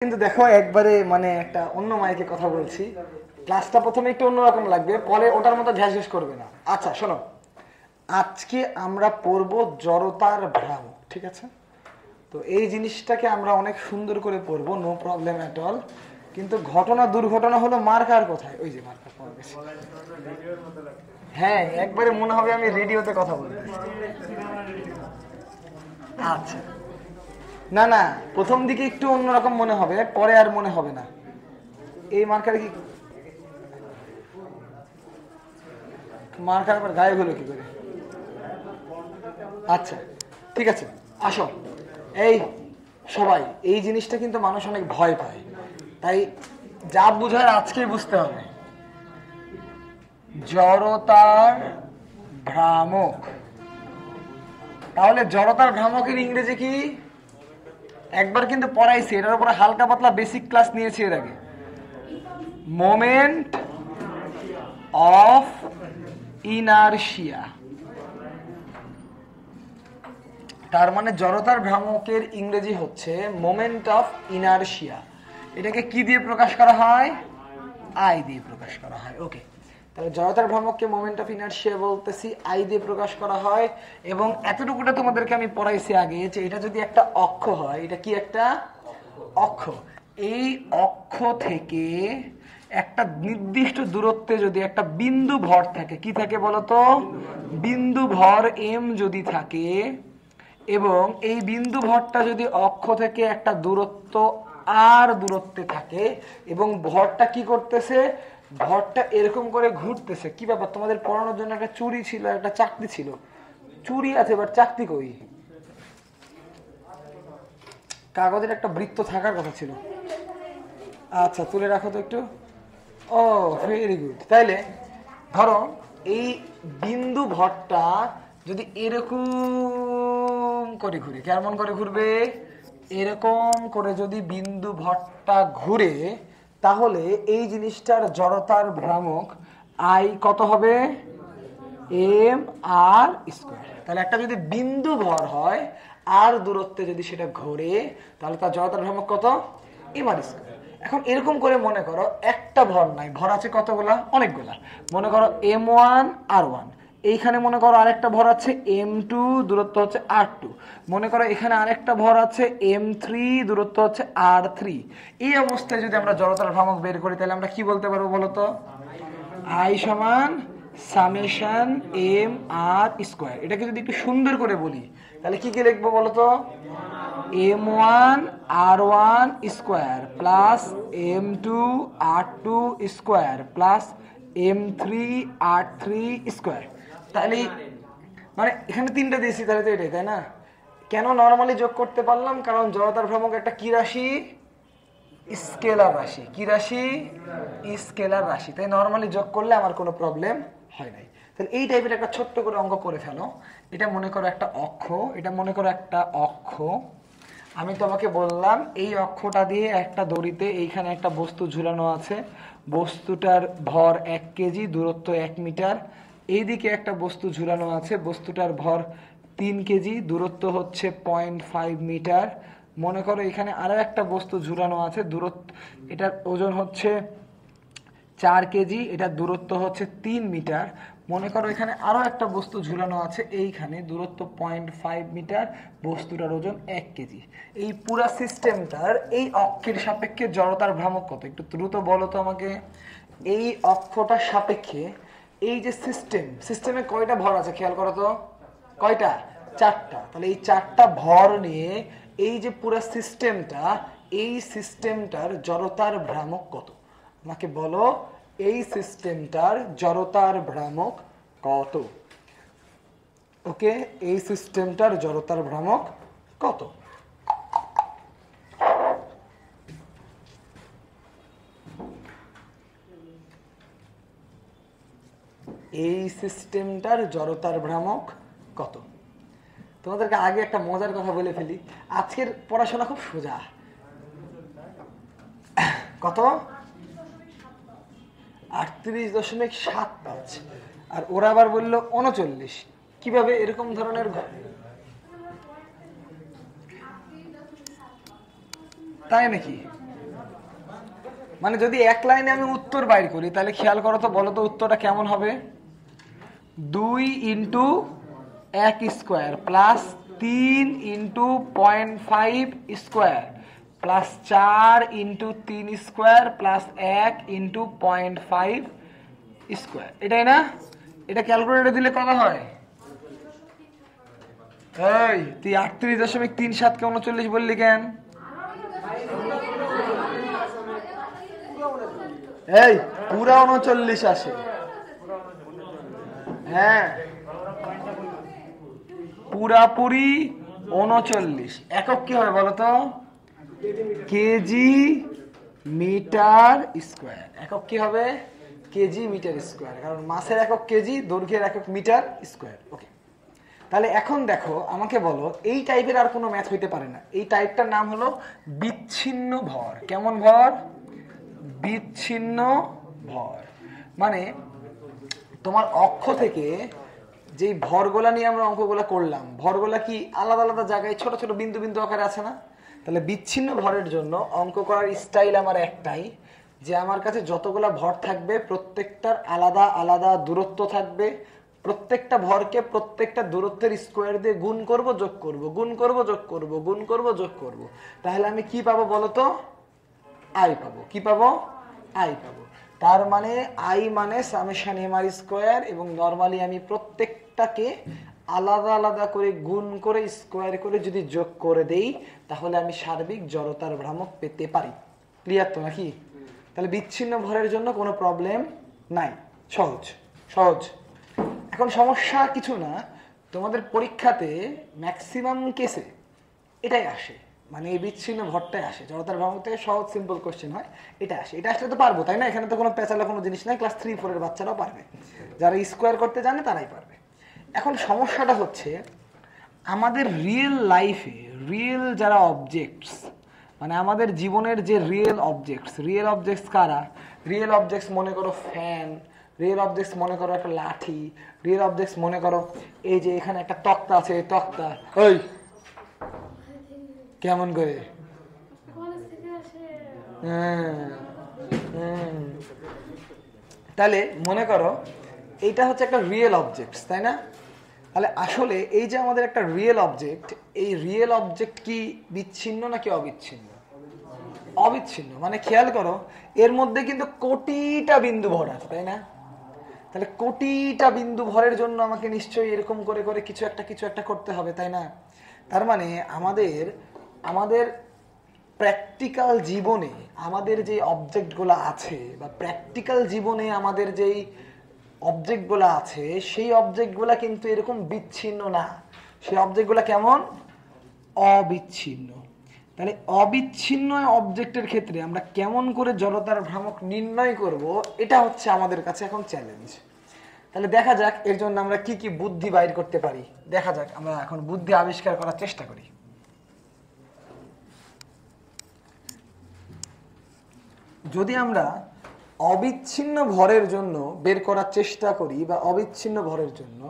কিন্তু দেখো একবারে মানে একটা অন্য মাইকে কথা বলছি, ক্লাসটা প্রথমে একটু অন্যরকম লাগবে, পরে ওটার মতো ঘ্যাস ঘ্যাস করবে না। আচ্ছা শোনো, আজকে আমরা পড়বো জড়তার ভ্রামক, ঠিক আছে? তো এই জিনিসটাকে আমরা অনেক সুন্দর করে পড়বো, নো প্রবলেম এট অল। কিন্তু ঘটনা দুর্ঘটনা হলো মার্কার কোথায়, ওই যে মার্কার পাওয়া গেছে। হ্যাঁ, একবারে মনে হবে আমি রেডিওতে কথা বলতেছি। আচ্ছা, না না, প্রথম দিকে একটু অন্যরকম মনে হবে, পরে আর মনে হবে না। এই মার্কার কি মার্কার আবার গায়েব হলো কি করে? আচ্ছা ঠিক আছে, আসো। এই সবাই, এই জিনিসটা কিন্তু মানুষ অনেক ভয় পায়, তাই যা বুঝার আজকেই বুঝতে হবে। জড়তার ভ্রামক, তাহলে জড়তার ভ্রামকের ইংরেজি কি? একবার কিন্তু পড়াইছি, এটার উপরে হালকা পাতলা বেসিক ক্লাস নিয়েছি এর আগে। Moment of inertia. তার মানে জড়তার ভ্রামকের ইংরেজি হচ্ছে মোমেন্ট অফ ইনারশিয়া। এটাকে কি দিয়ে প্রকাশ করা হয়? আই দিয়ে প্রকাশ করা হয়। ওকে, তাহলে জড়তার ভ্রামককে মোমেন্ট অফ ইনারশিয়া বলতেছি, আই দিয়ে প্রকাশ করা হয়। এবং এতটুকুটা তোমাদেরকে আমি পড়াইছি আগে যে এটা যদি একটা অক্ষ হয়, এটা কি একটা অক্ষ, এই অক্ষ থেকে একটা নির্দিষ্ট দূরত্বে যদি একটা বিন্দু ভর থাকে, কি থাকে বলতো? বিন্দু ভর এম যদি থাকে, এবং এই বিন্দু ভরটা যদি অক্ষ থেকে একটা দূরত্ব আর দূরত্বে থাকে, এবং ভরটা কি করতেছে? ভরটা এরকম করে ঘুরতেছে। কি ব্যাপার, তোমাদের পড়ানোর জন্য একটা চুড়ি ছিল, একটা চাকতি ছিল। চুড়ি আছে বাট চাকতি কই? কাগজের একটা বৃত্ত থাকার কথা ছিল। আচ্ছা তুলে রাখো তো একটু। ও ভেরি গুড। তাইলে ধরো এই বিন্দু ভরটা যদি এরকম করে ঘুরে, কেমন করে ঘুরবে? এরকম করে যদি বিন্দু ভরটা ঘুরে, তাহলে এই জিনিসটার জড়তার ভ্রামক আই কত হবে? M R square. তাহলে একটা যদি বিন্দু ভর হয় আর দূরত্বে যদি সেটা ঘোরে, তাহলে তার জড়তার ভ্রামক কত? M R square. এখন এরকম করে মনে করো একটা ভর নাই, ভর আছে কতগুলা? অনেকগুলা। মনে করো m1 r1, এইখানে মনে করো আরেকটা ভর আছে m2, দূরত্ব হচ্ছে r2। মনে করো এখানে আরেকটা ভর আছে m3, দূরত্ব হচ্ছে r3। এই অবস্থায় যদি আমরা জড়তার ভ্রামক বের করি, তাহলে আমরা কি বলতে পারবো বলতো? I সমান সামেশন এম আর স্কোয়ার। এটাকে যদি একটু সুন্দর করে বলি, তাহলে কি কি লিখবো বলতো? m1 r1 square plus m2 r2 square plus m3 r3 square. তাহলে মানে এখানে তিনটা দিয়েছি, তাহলে তো এটাই, তাই না? কেন নরমালি যোগ করতে পারলাম? কারণ জড়তার ভ্রামক একটা কি রাশি? স্কেলার রাশি। কি রাশি? স্কেলার রাশি। তাই নরমালি যোগ করলে আমার কোনো প্রবলেম হয় নাই। তাহলে এই টাইপের একটা ছোট্ট করে অঙ্ক করে ফেলো। এটা মনে করো একটা অক্ষ, এটা মনে করো একটা অক্ষ। আমি তোমাকে বললাম এই অক্ষটা দিয়ে একটা দড়িতে এইখানে একটা বস্তু ঝুলানো আছে, বস্তুটার ভর 1 কেজি, দূরত্ব 1 মিটার। এইদিকে একটা বস্তু ঝুলানো আছে, বস্তুটার ভর 3 কেজি, দূরত্ব হচ্ছে 0.5 মিটার। মনে করো এখানে আরো একটা বস্তু ঝুলানো আছে, দূরত্ব, এটার ওজন হচ্ছে 4 কেজি, এটার দূরত্ব হচ্ছে 3 মিটার। মনে করো এখানে আরো একটা বস্তু ঝুলানো আছে, এইখানে দূরত্ব 0.5 মিটার, বস্তুটার ওজন 1 কেজি। এই পুরা সিস্টেমটার এই অক্ষের সাপেক্ষে জড়তার ভ্রামক কত? একটু দ্রুত বলো তো আমাকে। এই অক্ষটার সাপেক্ষে এই যে সিস্টেমে কয়টা ভর আছে খেয়াল করো তো? কয়টা? 4টা। তাহলে এই 4টা ভর নিয়ে এই যে পুরা সিস্টেমটা, এই সিস্টেমটার জড়তার ভ্রামক কত? আমাকে বলো, এই সিস্টেমটার জড়তার ভ্রামক কত? ওকে, এই সিস্টেমটার জড়তার ভ্রামক কত? এই সিস্টেমটার জড়তার ভ্রামক কত? তোমাদেরকে আগে একটা মজার কথা বলে ফেলি, আজকের পড়াশোনা খুব সোজা। কত? 38.75। আর ওরা আবার বললো 39। কিভাবে এরকম ধরনের? তাই নাকি? মানে যদি এক লাইনে আমি উত্তর বাইর করি তাহলে খেয়াল করো তো, বলো তো উত্তরটা কেমন হবে? 2 into 1 square plus 3 into 0.5 square plus 4 into 3 square plus 1 into 0.5 square, এটাই না? এটা ক্যালকুলেটর দিলে কত হয়? এই তুই 38.37 কে 39 বললি কেন? এই পুরা 39 আসে। হ্যাঁ পুরাপুরি 39। একক কি হবে বলতো? KG metre square. একক কি হবে? কেজি মিটার স্কোয়ার, কারণ মাসের একক কেজি, দৈর্ঘ্যের একক মিটার স্কোয়ার। ওকে, তাহলে এখন দেখো আমাকে বলো এই টাইপের আর কোনো ম্যাথ হইতে পারে না। এই টাইপটার নাম হলো বিচ্ছিন্ন ভর। কেমন ভর? বিচ্ছিন্ন ভর। মানে তোমার অক্ষ থেকে যেই ভরগুলা নিয়ে আমরা অঙ্কগুলা করলাম, ভরগুলা কি আলাদা আলাদা জায়গায় ছোট ছোট বিন্দু বিন্দু আকারে আছে না? তাহলে বিচ্ছিন্ন ভরের জন্য অঙ্ক করার স্টাইল আমার একটাই, যে আমার কাছে যতগুলা ভর থাকবে প্রত্যেকটার আলাদা আলাদা দূরত্ব থাকবে, প্রত্যেকটা ভরকে প্রত্যেকটা দূরত্বের স্কোয়ার দিয়ে গুণ করব, যোগ করব, গুণ করব, যোগ করব, গুণ করব, যোগ করব। তাহলে আমি কি পাবো বলতো? আই পাবো। কি পাবো? আই পাবো। তার মানে আই মানে সামেশন এম আর স্কোয়ার, এবং নরমালি আমি প্রত্যেকটাকে আলাদা আলাদা করে গুণ করে স্কোয়ার করে যদি যোগ করে দেই তাহলে আমি সার্বিক জড়তার ভ্রামক পেতে পারি। ক্লিয়ার তো নাকি? তাহলে বিচ্ছিন্ন ভরের জন্য কোনো প্রবলেম নাই, সহজ সহজ। এখন সমস্যা কিছু না, তোমাদের পরীক্ষাতে ম্যাক্সিমাম কেসে এটাই আসে, মানে এই বিচ্ছিন্ন ভরটাই আসে। জড়তার ভ্রামক থেকে সহজ সিম্পল কোশ্চেন হয়, এটা আসে। এটা আসলে তো পারবো, তাই না? এখানে তো কোনো পেঁচালে কোনো জিনিস নাই, ক্লাস 3-4 এর বাচ্চারাও পারবে, যারা স্কোয়ার করতে জানে তারাই পারবে। এখন সমস্যাটা হচ্ছে আমাদের রিয়েল লাইফে রিয়েল যারা অবজেক্টস, মানে আমাদের জীবনের যে রিয়েল অবজেক্টস কারা? রিয়েল অবজেক্টস মনে করো ফ্যান, রিয়েল অবজেক্টস মনে করো একটা লাঠি, রিয়েল অবজেক্টস মনে করো এই যে এখানে একটা তক্তা আছে, এই তক্তা। ওই কেমন করে? তাহলে মনে করো এইটা হচ্ছে একটা রিয়েল অবজেক্ট, তাই না? তাহলে আসলে এই যে আমাদের একটা রিয়েল অবজেক্ট, এই রিয়েল অবজেক্ট কি বিচ্ছিন্ন নাকি অবিচ্ছিন্ন? অবিচ্ছিন্ন। মানে খেয়াল করো এর মধ্যে কিন্তু কোটিটা বিন্দু ভর আছে, তাই না? তাহলে কোটিটা বিন্দু ভরের জন্য আমাকে নিশ্চয়ই এরকম করে করে কিছু একটা করতে হবে, তাই না? তার মানে আমাদের প্র্যাকটিক্যাল জীবনে আমাদের যে অবজেক্টগুলো আছে, বা প্র্যাকটিক্যাল জীবনে আমাদের যেই অবজেক্টগুলো আছে, সেই অবজেক্টগুলো কিন্তু এরকম বিচ্ছিন্ন না। সেই অবজেক্টগুলো কেমন? অবিচ্ছিন্ন। তাহলে অবিচ্ছিন্ন অবজেক্টের ক্ষেত্রে আমরা কেমন করে জড়তার ভ্রামক নির্ণয় করব, এটা হচ্ছে আমাদের কাছে এখন চ্যালেঞ্জ। তাহলে দেখা যাক এর জন্য আমরা কি কি বুদ্ধি বাইর করতে পারি। দেখা যাক, আমরা এখন বুদ্ধি আবিষ্কার করার চেষ্টা করি। যদি আমরা অবিচ্ছিন্ন ভরের জন্য বের করার চেষ্টা করি, বা অবিচ্ছিন্ন ভরের জন্য,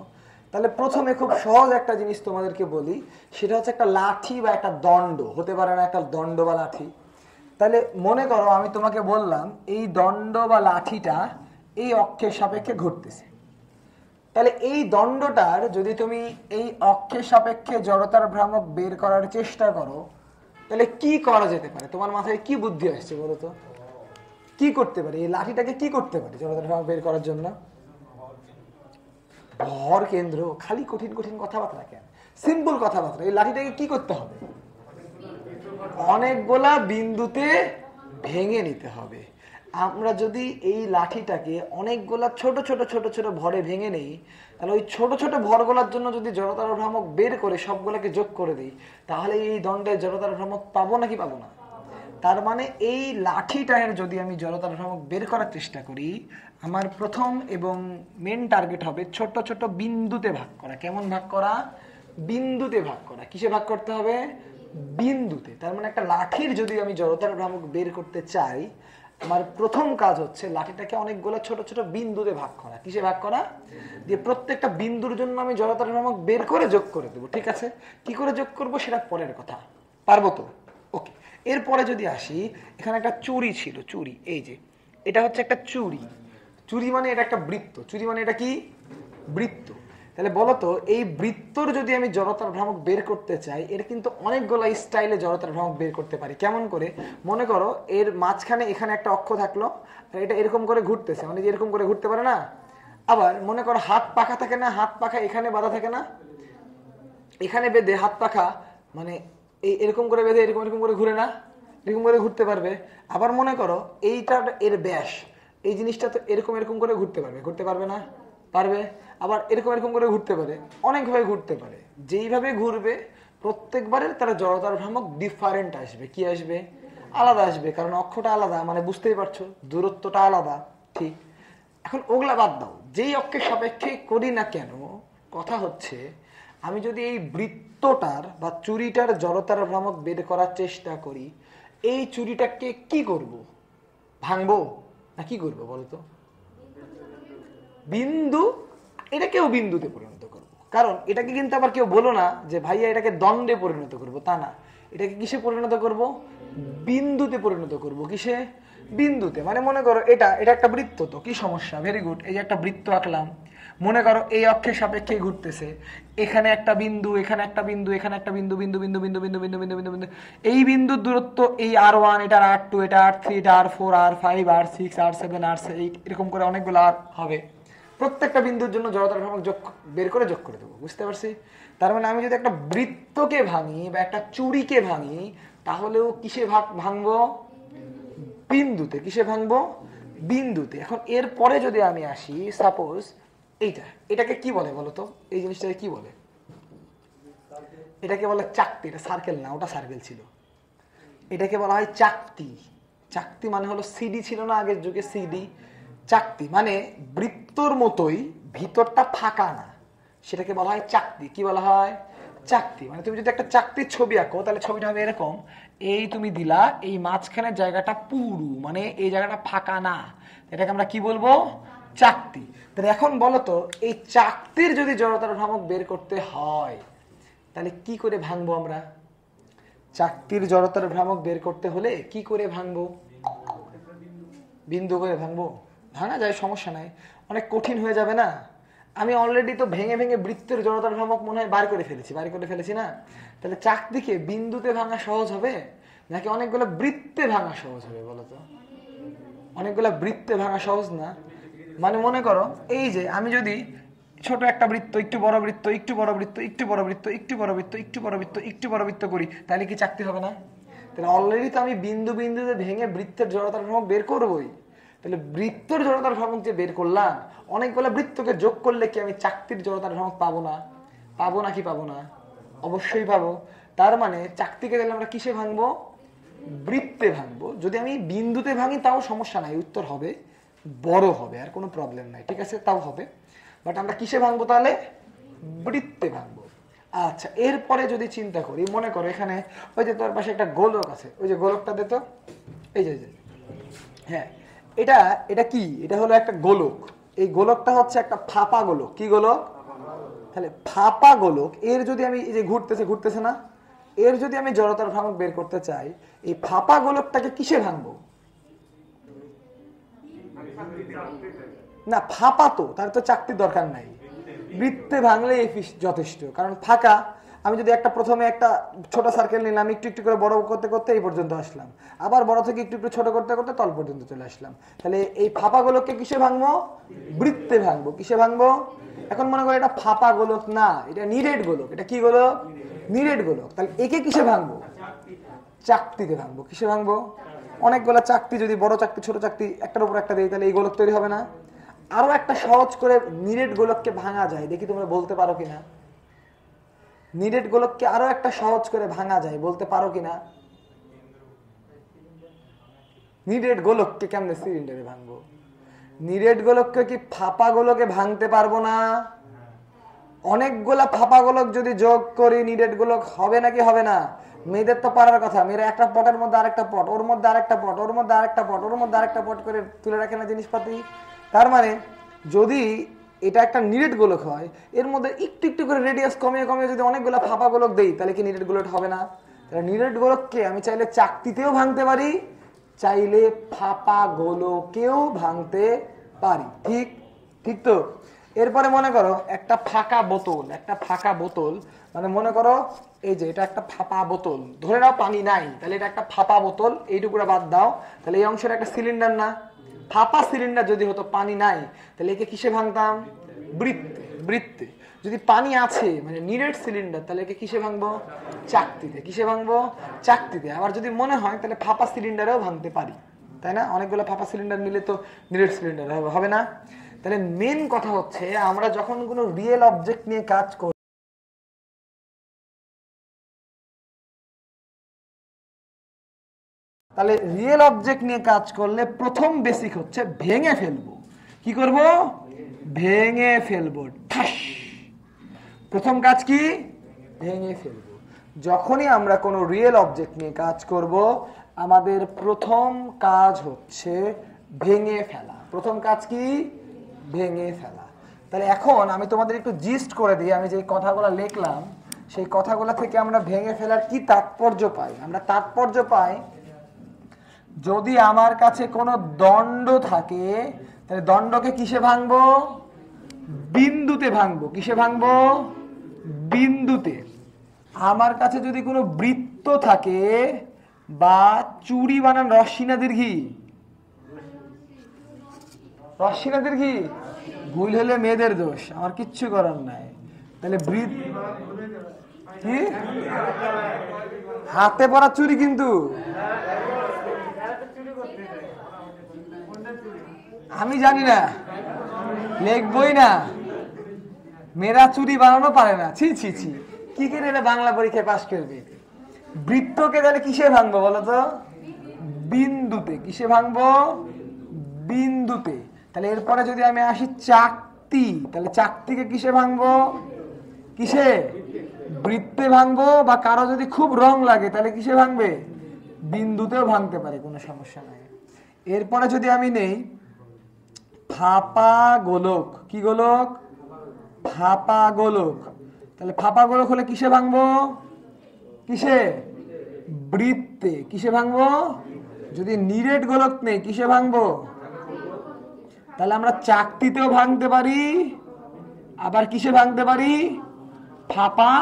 তাহলে প্রথমে খুব সহজ একটা জিনিস তোমাদেরকে বলি, সেটা হচ্ছে একটা লাঠি বা একটা দণ্ড, হতে পারে না একটা দণ্ড বা লাঠি। তাহলে মনে করো আমি তোমাকে বললাম এই দণ্ড বা লাঠিটা এই অক্ষের সাপেক্ষে ঘুরতেছে। তাহলে এই দণ্ডটার যদি তুমি এই অক্ষের সাপেক্ষে জড়তার ভ্রামক বের করার চেষ্টা করো, তাহলে কি করা যেতে পারে? তোমার মাথায় কি বুদ্ধি আসছে বলো তো? কি করতে পারি? এই লাঠিটাকে কি করতে পারি জড়তার ভ্রামক বের করার জন্য? ভর কেন্দ্র। খালি কঠিন কঠিন কথাবার্তা কেন? সিম্পল কথাবার্তা। এই লাঠিটাকে কি করতে হবে? অনেকগুলা বিন্দুতে ভেঙে নিতে হবে। আমরা যদি এই লাঠিটাকে অনেকগুলা ছোট ছোট ছোট ছোট ভরে ভেঙে নেই, তাহলে ওই ছোট ছোট ভরগুলোর জন্য যদি জড়তার ভ্রামক বের করে সবগুলোকে যোগ করে দিই, তাহলে এই দণ্ডের জড়তার ভ্রামক পাবো নাকি পাবো না? তার মানে এই লাঠিটার যদি আমি জড়তার ভ্রামক বের করার চেষ্টা করি, আমার প্রথম এবং মেন টার্গেট হবে ছোট ছোট বিন্দুতে ভাগ করা। কেমন ভাগ করা? বিন্দুতে ভাগ করা। কিসে ভাগ করতে হবে? বিন্দুতে। তার মানে একটা লাঠির যদি আমি জড়তার ভ্রামক বের করতে চাই, আমার প্রথম কাজ হচ্ছে লাঠিটাকে অনেকগুলো ছোট ছোট বিন্দুতে ভাগ করা। কিসে ভাগ করা? দিয়ে প্রত্যেকটা বিন্দুর জন্য আমি জড়তার ভ্রামক বের করে যোগ করে দেবো। ঠিক আছে, কি করে যোগ করব সেটা পরের কথা। পারবো তো? ওকে, এরপরে যদি আসি, এখানে একটা চুড়ি ছিল, চুড়ি, এই যে এটা হচ্ছে একটা চুড়ি, চুড়ি মানে এটা একটা বৃত্ত, চুড়ি মানে এটা কি বৃত্ত। তাহলে বলতো এই বৃত্তর যদি আমি জড়তার ভ্রামক বের করতে চাই, এর কিন্তু অনেকগুলো স্টাইলে জড়তার ভ্রামক বের করতে পারি। কেমন করে? মনে করো এর মাঝখানে এখানে একটা অক্ষ থাকলো, এটা এরকম করে ঘুরতেছে, মানে এরকম করে ঘুরতে পারে না। আবার মনে করো হাত পাখা থাকে না, হাত পাখা এখানে বাঁধা থাকে না, এখানে বেঁধে হাত পাখা মানে এই এরকম করে বেঁধে এরকম এরকম করে ঘুরে না, এরকম করে ঘুরতে পারবে। আবার মনে করো এইটার এর ব্যাস, এই জিনিসটা তো এরকম এরকম করে ঘুরতে পারবে, ঘুরতে পারবে না? পারবে। আবার এরকম এরকম করে ঘুরতে পারে, অনেকভাবে ঘুরতে পারে। যেইভাবে ঘুরবে প্রত্যেকবারের তারা জড়তার ভ্রামক ডিফারেন্ট আসবে। কি আসবে? আলাদা আসবে, কারণ অক্ষটা আলাদা, মানে বুঝতেই পারছো দূরত্বটা আলাদা। ঠিক, এখন ওগুলা বাদ দাও, যেই অক্ষের সাপেক্ষে করি না কেন, কথা হচ্ছে আমি যদি এই বৃত্তটার বা চুরিটার জড়তার ভ্রামক বের করার চেষ্টা করি, এই চুরিটাকে কি করব? ভাঙবো না কি করবো বলতো? বিন্দু, এটাকেও বিন্দুতে পরিণত করবো। কারণ এটাকে কিন্তু আবার কেউ বলো না যে ভাইয়া এটাকে দণ্ডে পরিণত করব, তা না। এটাকে কিসে পরিণত করব? বিন্দুতে পরিণত করব। কিসে? বিন্দুতে। মানে মনে করো এটা এটা একটা বৃত্ত, তো কি সমস্যা? ভেরি গুড, এই যে একটা বৃত্ত আঁকলাম, মনে করো এই অক্ষের সাপেক্ষে ঘুরতেছে, এখানে একটা বিন্দু, এখানে একটা বিন্দু, এখানে একটা বিন্দু, বিন্দু বিন্দু বিন্দু বিন্দু বিন্দু বিন্দু বিন্দু বিন্দু, এই বিন্দুর দূরত্ব এই R1, এটা R2, এটা R3, এটা R4, R5, R6, R7, R8, এরকম করে অনেকগুলো আর হবে। প্রত্যেকটা বিন্দুর জন্য জড়তার ভ্রামক যোগ বের করে যোগ করে দেবো। বুঝতে পারছি? তার মানে আমি যদি একটা বৃত্তকে ভাঙি বা একটা চুড়িকে ভাঙি, তাহলেও কিসে ভাঙবো? বিন্দুতে। কিসে ভাঙবো? বিন্দুতে। এখন এর পরে যদি আমি আসি, সাপোজ এইটা, এটাকে কি বলে বলতো? এই জিনিসটাকে কি বলে? এটাকে বলে চাকতি। এটা সার্কেল না, ওটা সার্কেল ছিল। এটাকে বলা হয় চাকতি। চাকতি মানে হলো সিডি ছিল না আগের যুগে, সিডি। চাকতি মানে বৃত্তর মতোই, ভিতরটা ফাঁকা না, সেটাকে বলা হয় চাকতি। কি বলা হয়? চাকতি। মানে তুমি যদি একটা চাকতির ছবি আঁকো, তাহলে ছবিটা হবে এরকম, এই তুমি দিলা, এই মাঝখানের জায়গাটা পুরু, মানে এই জায়গাটা ফাঁকা না, এটাকে আমরা কি বলবো? চাকতি। তাহলে এখন বলো তো, এই চাকতির যদি জড়তার ভ্রামক বের করতে হয়, তাহলে কি করে ভাঙবো আমরা? চাকতির জড়তার ভ্রামক বের করতে হলে কি করে ভাঙবো? বিন্দু করে ভাঙবো? ভাঙা যায়, সমস্যা নাই। অনেক কঠিন হয়ে যাবে না? আমি অলরেডি তো ভেঙে ভেঙে বৃত্তের জড়তার ভ্রামক মনে হয় বার করে ফেলেছি না? তাহলে চাকতিকে বিন্দুতে ভাঙা সহজ হবে নাকি অনেকগুলো বৃত্তে ভাঙা সহজ হবে বলতো? অনেকগুলো বৃত্তে ভাঙা সহজ না? মানে মনে করো এই যে আমি যদি ছোট একটা বৃত্ত, একটু বড় বৃত্ত, একটু বড় বৃত্ত, একটু বড় বৃত্ত, একটু বড় বৃত্ত, একটু বড় বৃত্ত, একটু বড় বৃত্ত করি, তাহলে কি চাকতি হবে না? তাহলে অলরেডি তো আমি বিন্দু বিন্দুতে ভেঙে বৃত্তের জড়তার ভ্রামক বের করবোই। তাহলে বৃত্তের জড়তার ভ্রামক যে বের করলাম, অনেকগুলো বৃত্তকে যোগ করলে কি আমি চাকতির জড়তার ভ্রামক পাবো না? পাবো নাকি পাবো না? অবশ্যই পাবো। তার মানে চাকতিকে গেলে আমরা কিসে ভাঙবো? বৃত্তে ভাঙবো। যদি আমি বিন্দুতে ভাঙি তাও সমস্যা নাই, উত্তর হবে বড় হবে, আর কোনো প্রবলেম নাই, ঠিক আছে, তাও হবে। বাট আমরা কিসে ভাঙবো তাহলে? বৃত্তে ভাঙবো। আচ্ছা, এরপরে যদি চিন্তা করি, মনে করো এখানে ওই যে তোর পাশে একটা গোলক আছে, ওই যে গোলকটা দে তো, এই যে হ্যাঁ, এটা এটা কি? এটা হলো একটা গোলক। এই গোলকটা হচ্ছে একটা ফাঁপা গোলক। কি গোলক? তাহলে ফাঁপা গোলক, এর যদি আমি এই যে ঘুরতেছে না, এর যদি আমি জড়তার ভ্রামক বের করতে চাই, এই ফাঁপা গোলকটাকে কিসে ভাঙবো? না, ফাঁপা তো, তার তো চাকতির দরকার নাই, বৃত্তে ভাঙলে যথেষ্ট। কারণ ফাঁকা, আমি যদি একটা প্রথমে একটা ছোট সার্কেল নিলাম, একটু একটু করে বড় করতে করতে এই পর্যন্ত আসলাম, আবার বড় থেকে একটু একটু ছোট করতে করতে তল পর্যন্ত চলে আসলাম, তাহলে এই ফাঁপা গোলককে কিসে ভাঙবো? বৃত্তে ভাঙবো। কিসে ভাঙবো? এখন মনে করো এটা ফাঁপা গোলক না, এটা নিরেট গোলক। এটা কি গোলক? নিরেট গোলক। তাহলে একে কিসে ভাঙবো? চাকতিতে ভাঙবো। কিসে ভাঙবো? অনেকগুলো চাকতি, যদি বড় চাকতি ছোট চাকতি একটার উপর একটা দিই, তাহলে এই গোলক তৈরি হবে না? আরো একটা সহজ করে নিরেট গোলককে ভাঙা যায়, দেখি তোমরা বলতে পারো কিনা। নিরেট গোলককে আরো একটা সহজ করে ভাঙা যায়, বলতে পারো কিনা? নিরেট গোলককে কেমনে সিলিন্ডারে ভাঙবো? নিরেট গোলককে কি ফাঁপা গোলকে ভাঙতে পারবো না? অনেকগুলা ফাঁপা গোলক যদি যোগ করি নিরেট গোলক হবে নাকি হবে না? মেয়েদের তো পারার কথা, মেয়েরা একটা পটের মধ্যে আরেকটা পট, ওর মধ্যে আরেকটা পট, ওর মধ্যে আরেকটা পট, ওর মধ্যে আরেকটা পট করে তুলে রাখে না জিনিসপাতি। তার মানে যদি এটা একটা নিরেট গোলক হয়, এর মধ্যে একটু একটু করে রেডিয়াস কমিয়ে কমিয়ে যদি অনেকগুলো ফাঁপা গোলক দেই, তাহলে কি নিরেট গোলক হবে না? নিরেট গোলককে আমি চাইলে চাকতিতেও ভাঙতে পারি, চাইলে ফাঁপা গোলকেও ভাঙতে পারি। ঠিক ঠিক তো। এরপরে মনে করো একটা ফাঁকা বোতল, মানে মনে করো এই যে এটা একটা ফাঁপা বোতল, ধরে নাও পানি নাই, তাহলে এটা একটা ফাঁপা বোতল, এইটুকুরা বাদ দাও, তাহলে এই অংশের একটা সিলিন্ডার না? ফাঁপা সিলিন্ডার যদি হতো, পানি নাই, তাহলে একে কিসে ভাঙতাম? বৃত্তে। যদি পানি আছে মানে নিরেট সিলিন্ডার, তাহলে একে কিসে ভাঙবো? চাকতিতে। কিসে ভাঙবো? চাকতিতে। আবার যদি মনে হয় তাহলে ফাঁপা সিলিন্ডারেও ভাঙতে পারি, তাই না? অনেকগুলো ফাঁপা সিলিন্ডার মিলে তো নিরেট সিলিন্ডার হবে না? তাহলে মেন কথা হচ্ছে আমরা যখন কোনো রিয়েল অবজেক্ট নিয়ে কাজ করি, তাহলে রিয়েল অবজেক্ট নিয়ে কাজ করলে প্রথম বেসিক হচ্ছে ভেঙে ফেলবো। কি করব? ভেঙে ফেলবো। ঠাস। প্রথম কাজ কি? ভেঙে ফেলবো। যখনই আমরা কোনো রিয়েল অবজেক্ট নিয়ে কাজ করব, আমাদের প্রথম কাজ হচ্ছে ভেঙে ফেলা। প্রথম কাজ কি? ভেঙে ফেলা। তাহলে এখন আমি তোমাদের একটু জিস্ট করে দিই, আমি যে কথাগুলো লিখলাম সেই কথাগুলো থেকে আমরা ভেঙে ফেলার কি তাৎপর্য পাই। আমরা তাৎপর্য পাই, যদি আমার কাছে কোনো দণ্ড থাকে, তাহলে দণ্ডকে কিসে ভাঙবো? বিন্দুতে ভাঙবো। কিসে ভাঙবো? বিন্দুতে। আমার কাছে যদি কোনো বৃত্ত থাকে, বা চুড়ি বানান রস্যি না দীর্ঘি? রস্যি না দীর্ঘি? ভুল হলে মেয়েদের দোষ, আমার কিচ্ছু করার নাই। তাহলে কি হাতে পরা চুড়ি কিন্তু আমি জানি না, লিখবই না। মেয়েরা চুরি বানানো পারে না। ছি ছি ছি, কি করে বাংলা পরীক্ষায় পাশ করবে? বৃত্তকে তাহলে কিসে ভাঙবো বলতো? বিন্দুতে। কিসে ভাঙবো? বিন্দুতে। তাহলে এরপরে যদি আমি আসি চাকতি, তাহলে চাকতিকে কিসে ভাঙবো? কিসে? বৃত্তে ভাঙবো। বা কারো যদি খুব রং লাগে তাহলে কিসে ভাঙবে? বিন্দুতেও ভাঙতে পারে, কোনো সমস্যা নাই। এরপরে যদি আমি নেই ফাঁপা গোলক। কি গোলক? ফাঁপা গোলক। তাহলে ফাঁপা গোলক হলে কিসে ভাঙবো? কিসে? বৃত্তে। কিসে ভাঙবো? যদি নিরেট গোলক নেই কিসে ভাঙবো? তাহলে আমরা চাকতিতেও ভাঙতে পারি, আবার কিসে ভাঙতে পারি? ফাঁপা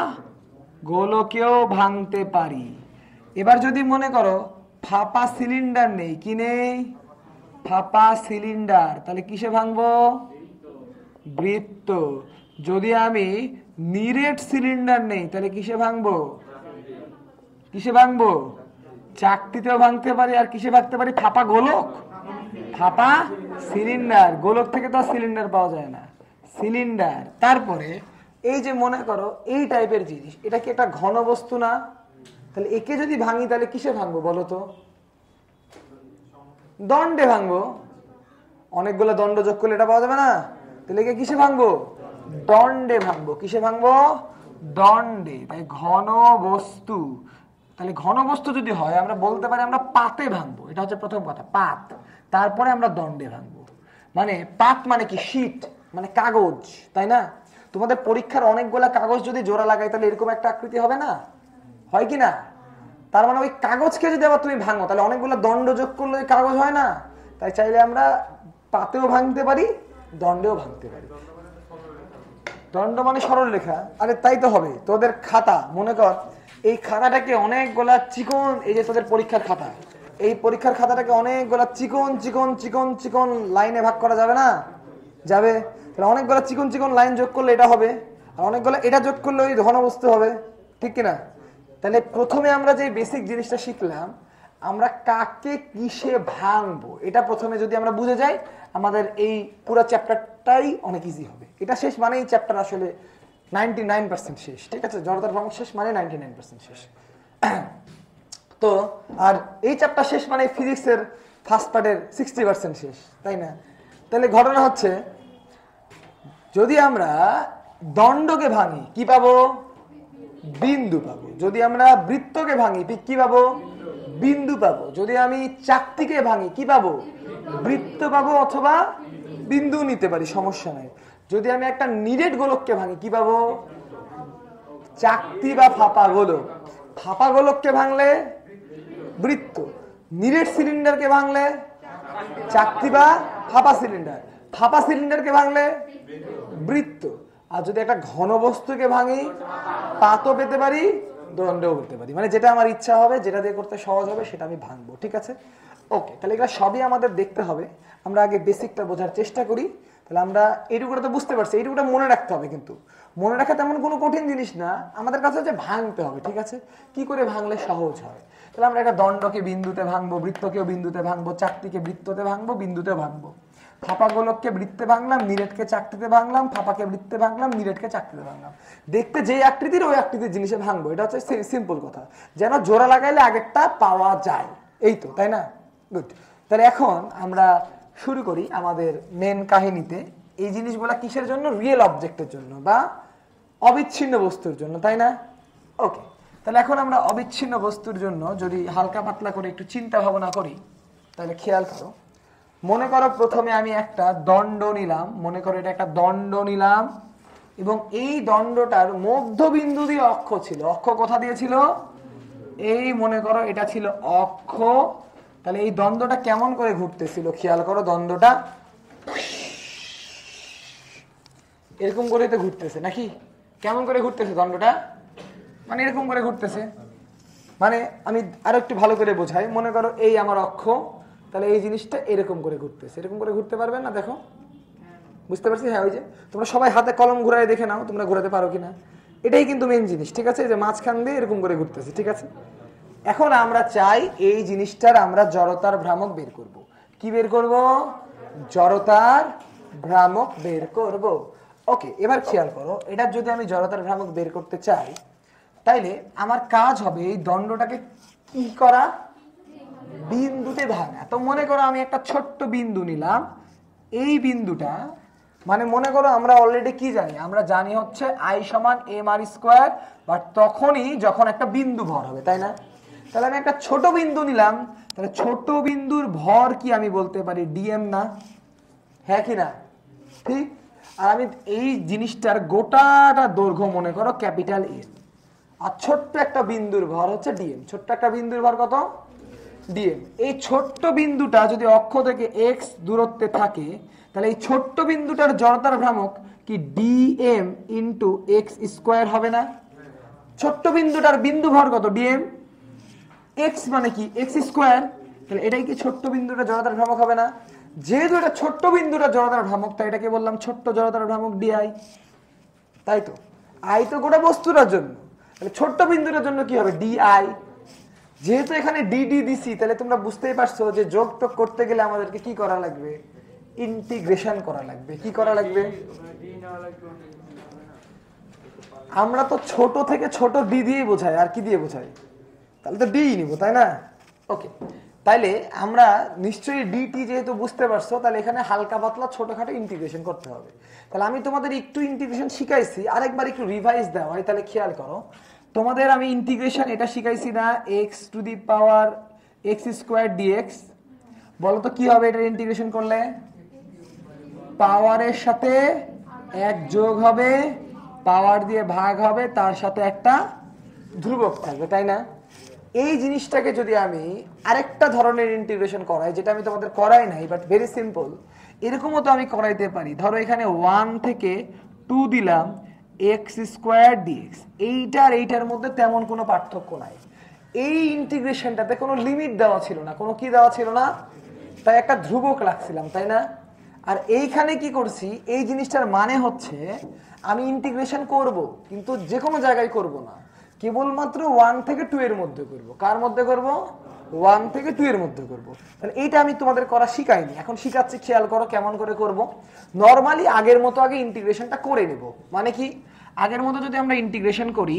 গোলকেও ভাঙতে পারি। এবার যদি মনে করো ফাঁপা সিলিন্ডার নেই, কি নেই? ফাঁপা সিলিন্ডার, তাহলে কিসে ভাঙবো? বৃত্ত। যদি আমি নিরেট সিলিন্ডার নেই তাহলে কিসে ভাঙবো? কিসে ভাঙবো? চাকতিতেও ভাঙতে পারি, আর কিসে ভাঙতে পারি? ফাঁপা গোলক। ফাঁপা সিলিন্ডার। গোলক থেকে তো সিলিন্ডার পাওয়া যায় না, সিলিন্ডার। তারপরে এই যে মনে করো এই টাইপের জিনিস, এটা কি একটা ঘন বস্তু না? তাহলে একে যদি ভাঙি তাহলে কিসে ভাঙবো বলো তো? দণ্ডে ভাঙবো। অনেকগুলো দণ্ড যোগ করলে এটা পাওয়া যাবে না? তাহলে একে কিসে ভাঙবো? দণ্ডে ভাঙবো। কিসে ভাঙবো? দণ্ডে। তাই ঘন বস্তু। তাহলে ঘন বস্তু যদি হয় আমরা বলতে পারি আমরা পাতে ভাঙবো। এটা হচ্ছে প্রথম কথা, পাত। তারপরে আমরা দণ্ডে ভাঙবো। মানে পাত মানে কি? শীট, মানে কাগজ, তাই না? তোমাদের পরীক্ষার অনেকগুলা কাগজ যদি জোড়া লাগাই তাহলে এরকম একটা আকৃতি হবে না? হয় কি না? তার মানে ওই কাগজকে যদি আবার তুমি ভাঙো তাহলে অনেকগুলো দণ্ড যোগ করলে ওই কাগজ হয় না? তাই চাইলে আমরা পাতেও ভাঙতে পারি, দণ্ডেও ভাঙতে পারি। দণ্ড মানে সরল রেখা। আরে তাই তো হবে। তোদের খাতা মনে কর, এই খাতাটাকে অনেকগুলা চিকন, এই যে তোদের পরীক্ষার খাতা, এই পরীক্ষার খাতাটাকে অনেকগুলা চিকন চিকন চিকন চিকন লাইনে ভাগ করা যাবে না? যাবে। তাহলে অনেকগুলো চিকন চিকন লাইন যোগ করলে এটা হবে, আর অনেকগুলো এটা যোগ করলে ওই ঘনবস্তু হবে, ঠিক কিনা? তাহলে প্রথমে আমরা যে বেসিক জিনিসটা শিখলাম, আমরা কাকে কিসে ভাঙবো, এটা প্রথমে যদি আমরা বুঝে যাই আমাদের এই পুরো চ্যাপ্টারটাই অনেক ইজি হবে। এটা শেষ মানে এই চ্যাপ্টার আসলে 99% শেষ, ঠিক আছে? জড়তার ভ্রমণ শেষ মানে 99% শেষ। তো আর এই চ্যাপ্টার শেষ মানে ফিজিক্সের ফার্স্ট পার্টের 60% শেষ, তাই না? তাহলে ঘটনা হচ্ছে যদি আমরা দণ্ডকে ভাঙি কি পাবো? বিন্দু পাবো। যদি আমরা বৃত্তকে ভাঙি কি পাবো? বিন্দু পাবো। যদি আমি চাকতিকে ভাঙি কি পাবো? বৃত্ত পাবো, অথবা বিন্দু নিতে পারি, সমস্যা নাই। যদি আমি একটা নিরেট গোলককে ভাঙি কি পাবো? চাকতি বা ফাঁপা গোলক। ফাঁপা গোলককে ভাঙলে বৃত্ত, নিরেট সিলিন্ডারকে ভাঙলে চাকতি বা ফাঁপা সিলিন্ডার, ফাঁপা সিলিন্ডারকে ভাঙলে বৃত্ত। আর যদি একটা ঘন বস্তুকে ভাঙি পাতও পেতে পারি, দণ্ডও পেতে পারি। মানে যেটা আমার ইচ্ছা হবে, যেটা দিয়ে করতে সহজ হবে সেটা আমি ভাঙবো। ঠিক আছে, ওকে। তাহলে এগুলো সবই আমাদের দেখতে হবে। আমরা আগে বেসিকটা বোঝার চেষ্টা করি। তাহলে আমরা এইটুকুটা তো বুঝতে পারছি, এইটুকুটা মনে রাখতে হবে। কিন্তু মনে রাখা তেমন কোনো কঠিন জিনিস না, আমাদের কাছে হচ্ছে ভাঙতে হবে। ঠিক আছে, কি করে ভাঙলে সহজ হয়? তাহলে আমরা একটা দণ্ডকে বিন্দুতে ভাঙবো, বৃত্তকেও বিন্দুতে ভাঙবো, চাকতিকে বৃত্ততে ভাঙবো, বিন্দুতে ভাঙবো। ফাঁপা গোলককে বৃত্তে ভাঙলাম, নিরেটকে চাকতিতে ভাঙলাম, ফাঁপাকে বৃত্তে ভাঙলাম, নিরেটকে চাকতিতে ভাঙলাম। দেখতে যে আকৃতির ওই আকৃতির জিনিসে ভাঙবো, এটা হচ্ছে সিম্পল কথা। যেন জোড়া লাগাইলে আগেরটা পাওয়া যায়, এই তো, তাই না? গুড। তাহলে এখন আমরা শুরু করি আমাদের মেন কাহিনীতে। এই জিনিসগুলা কিসের জন্য? রিয়েল অবজেক্টের জন্য বা অবিচ্ছিন্ন বস্তুর জন্য, তাই না? ওকে। তাহলে এখন আমরা অবিচ্ছিন্ন বস্তুর জন্য যদি হালকা পাতলা করে একটু চিন্তা ভাবনা করি, তাহলে খেয়াল করো। মনে করো প্রথমে আমি একটা দণ্ড নিলাম, মনে করো এটা একটা দণ্ড নিলাম, এবং এই দণ্ডটার মধ্যবিন্দু দিয়ে অক্ষ ছিল। অক্ষ কোথা দিয়েছিল? এই মনে করো এটা ছিল অক্ষ। তাহলে এই দ্বন্দ্বটা কেমন করে ঘুরতেছিল খেয়াল করো। দ্বন্দ্বটা এরকম করে তো ঘুরতেছে নাকি? কেমন করে ঘুরতেছে দ্বন্দ্বটা? মানে এরকম করে ঘুরতেছে। মানে আমি আরো একটু ভালো করে বোঝাই। মনে করো এই আমার অক্ষ, তাহলে এই জিনিসটা এরকম করে ঘুরতেছে। এরকম করে ঘুরতে পারবে না? দেখো, বুঝতে পারছি? হ্যাঁ, ওই যে তোমরা সবাই হাতে কলম ঘুরাই দেখে নাও তোমরা ঘুরাতে পারো কিনা। এটাই কিন্তু মেন জিনিস। ঠিক আছে, যে মাঝখান দিয়ে এরকম করে ঘুরতেছে। ঠিক আছে, এখন আমরা চাই এই জিনিসটার আমরা জড়তার ভ্রামক বের করব। কি বের করব? জড়তার ভ্রামক বের করব। ওকে, এবার খেয়াল করো, এটার যদি আমি জড়তার ভ্রামক বের করতে চাই, তাইলে আমার কাজ হবে এই দণ্ডটাকে কি করা? বিন্দুতে ভাঙা। তো মনে করো আমি একটা ছোট্ট বিন্দু নিলাম। এই বিন্দুটা মানে মনে করো আমরা অলরেডি কি জানি? আমরা জানি হচ্ছে I সমান mr², বাট তখনই যখন একটা বিন্দু ভর হবে, তাই না? তাহলে আমি একটা ছোট বিন্দু নিলাম, তাহলে ছোট বিন্দুর ভর কি আমি বলতে পারি dm না? হ্যাঁ কি না? ঠিক। আর আমি এই জিনিসটার গোটাটা দৈর্ঘ্য মনে করো ক্যাপিটাল এস, আর ছোট্ট একটা বিন্দুর ভর হচ্ছে dm। ছোট্ট একটা বিন্দুর ভর কত? dm। এই ছোট্ট বিন্দুটা যদি অক্ষ থেকে x দূরত্বে থাকে, তাহলে এই ছোট্ট বিন্দুটার জড়তার ভ্রামক কি dm ইন্টু x² হবে না? ছোট্ট বিন্দুটার বিন্দু ভর কত? dm। x মানে কি? x²। তাহলে এটাই কি ছোট্ট বিন্দুটা জড়তার ভ্রামক হবে না? যেহেতু এটা ছোট্ট বিন্দুটা জড়তার ভ্রামক, তাই এটাকে বললাম ছোট্ট জড়তার ভ্রামক di, তাই তো? i তো গোটা বস্তুটার জন্য, তাহলে ছোট্ট বিন্দুটার জন্য কি হবে? di। যেহেতু এখানে dd দিছি, তাহলে তোমরা বুঝতেই পারছো যে যোগ টোগ করতে গেলে আমাদেরকে কি করা লাগবে? ইন্টিগ্রেশন করা লাগবে। কি করা লাগবে? আমরা তো ছোট থেকে ছোট d দিয়ে বোঝাই, আর কি দিয়ে বোঝাই? তাহলে তো d নিব, তাই না? ওকে, তাইলে আমরা নিশ্চয়ই dt যেহেতু বুঝতে পারছো, তাহলে এখানে হালকা পাতলা ছোটখাটো ইন্টিগ্রেশন করতে হবে। তাহলে আমি তোমাদের একটু ইন্টিগ্রেশন শিখাইছি, আরেকবার একটু রিভাইজ দেওয়া হয়। তাহলে খেয়াল করো, তোমাদের আমি ইন্টিগ্রেশন এটা শিখাইছি না, x² dx। বলো তো কি হবে এটা ইন্টিগ্রেশন করলে? পাওয়ারের সাথে 1 যোগ হবে, পাওয়ার দিয়ে ভাগ হবে, তার সাথে একটা ধ্রুবক থাকবে, তাই না? এই জিনিসটাকে যদি আমি আরেকটা ধরনের ইন্টিগ্রেশন করাই, যেটা আমি তোমাদের করাই নাই, বাট ভেরি সিম্পল, এরকমও তো আমি করাইতে পারি। ধরো এখানে 1 থেকে 2 দিলাম, x² dx। এইটার মধ্যে তেমন কোনো পার্থক্য নাই। এই ইন্টিগ্রেশনটাতে কোনো লিমিট দেওয়া ছিল না, কোনো কি দেওয়া ছিল না, তাই একটা ধ্রুবক রাখছিলাম, তাই না? আর এইখানে কি করছি? এই জিনিসটার মানে হচ্ছে আমি ইন্টিগ্রেশন করব, কিন্তু যে কোনো জায়গায় করব না, কেবলমাত্র 1 থেকে 2 এর মধ্যে করব। কার মধ্যে করব? 1 থেকে 2 এর মধ্যে করব। তাহলে এইটা আমি তোমাদের করা শিখাইনি, এখন শিখাচ্ছি। খেয়াল করো কেমন করে করব। নরমালি আগের মতো আগে ইন্টিগ্রেশনটা করে নেব। মানে কি? আগের মতো যদি আমরা ইন্টিগ্রেশন করি,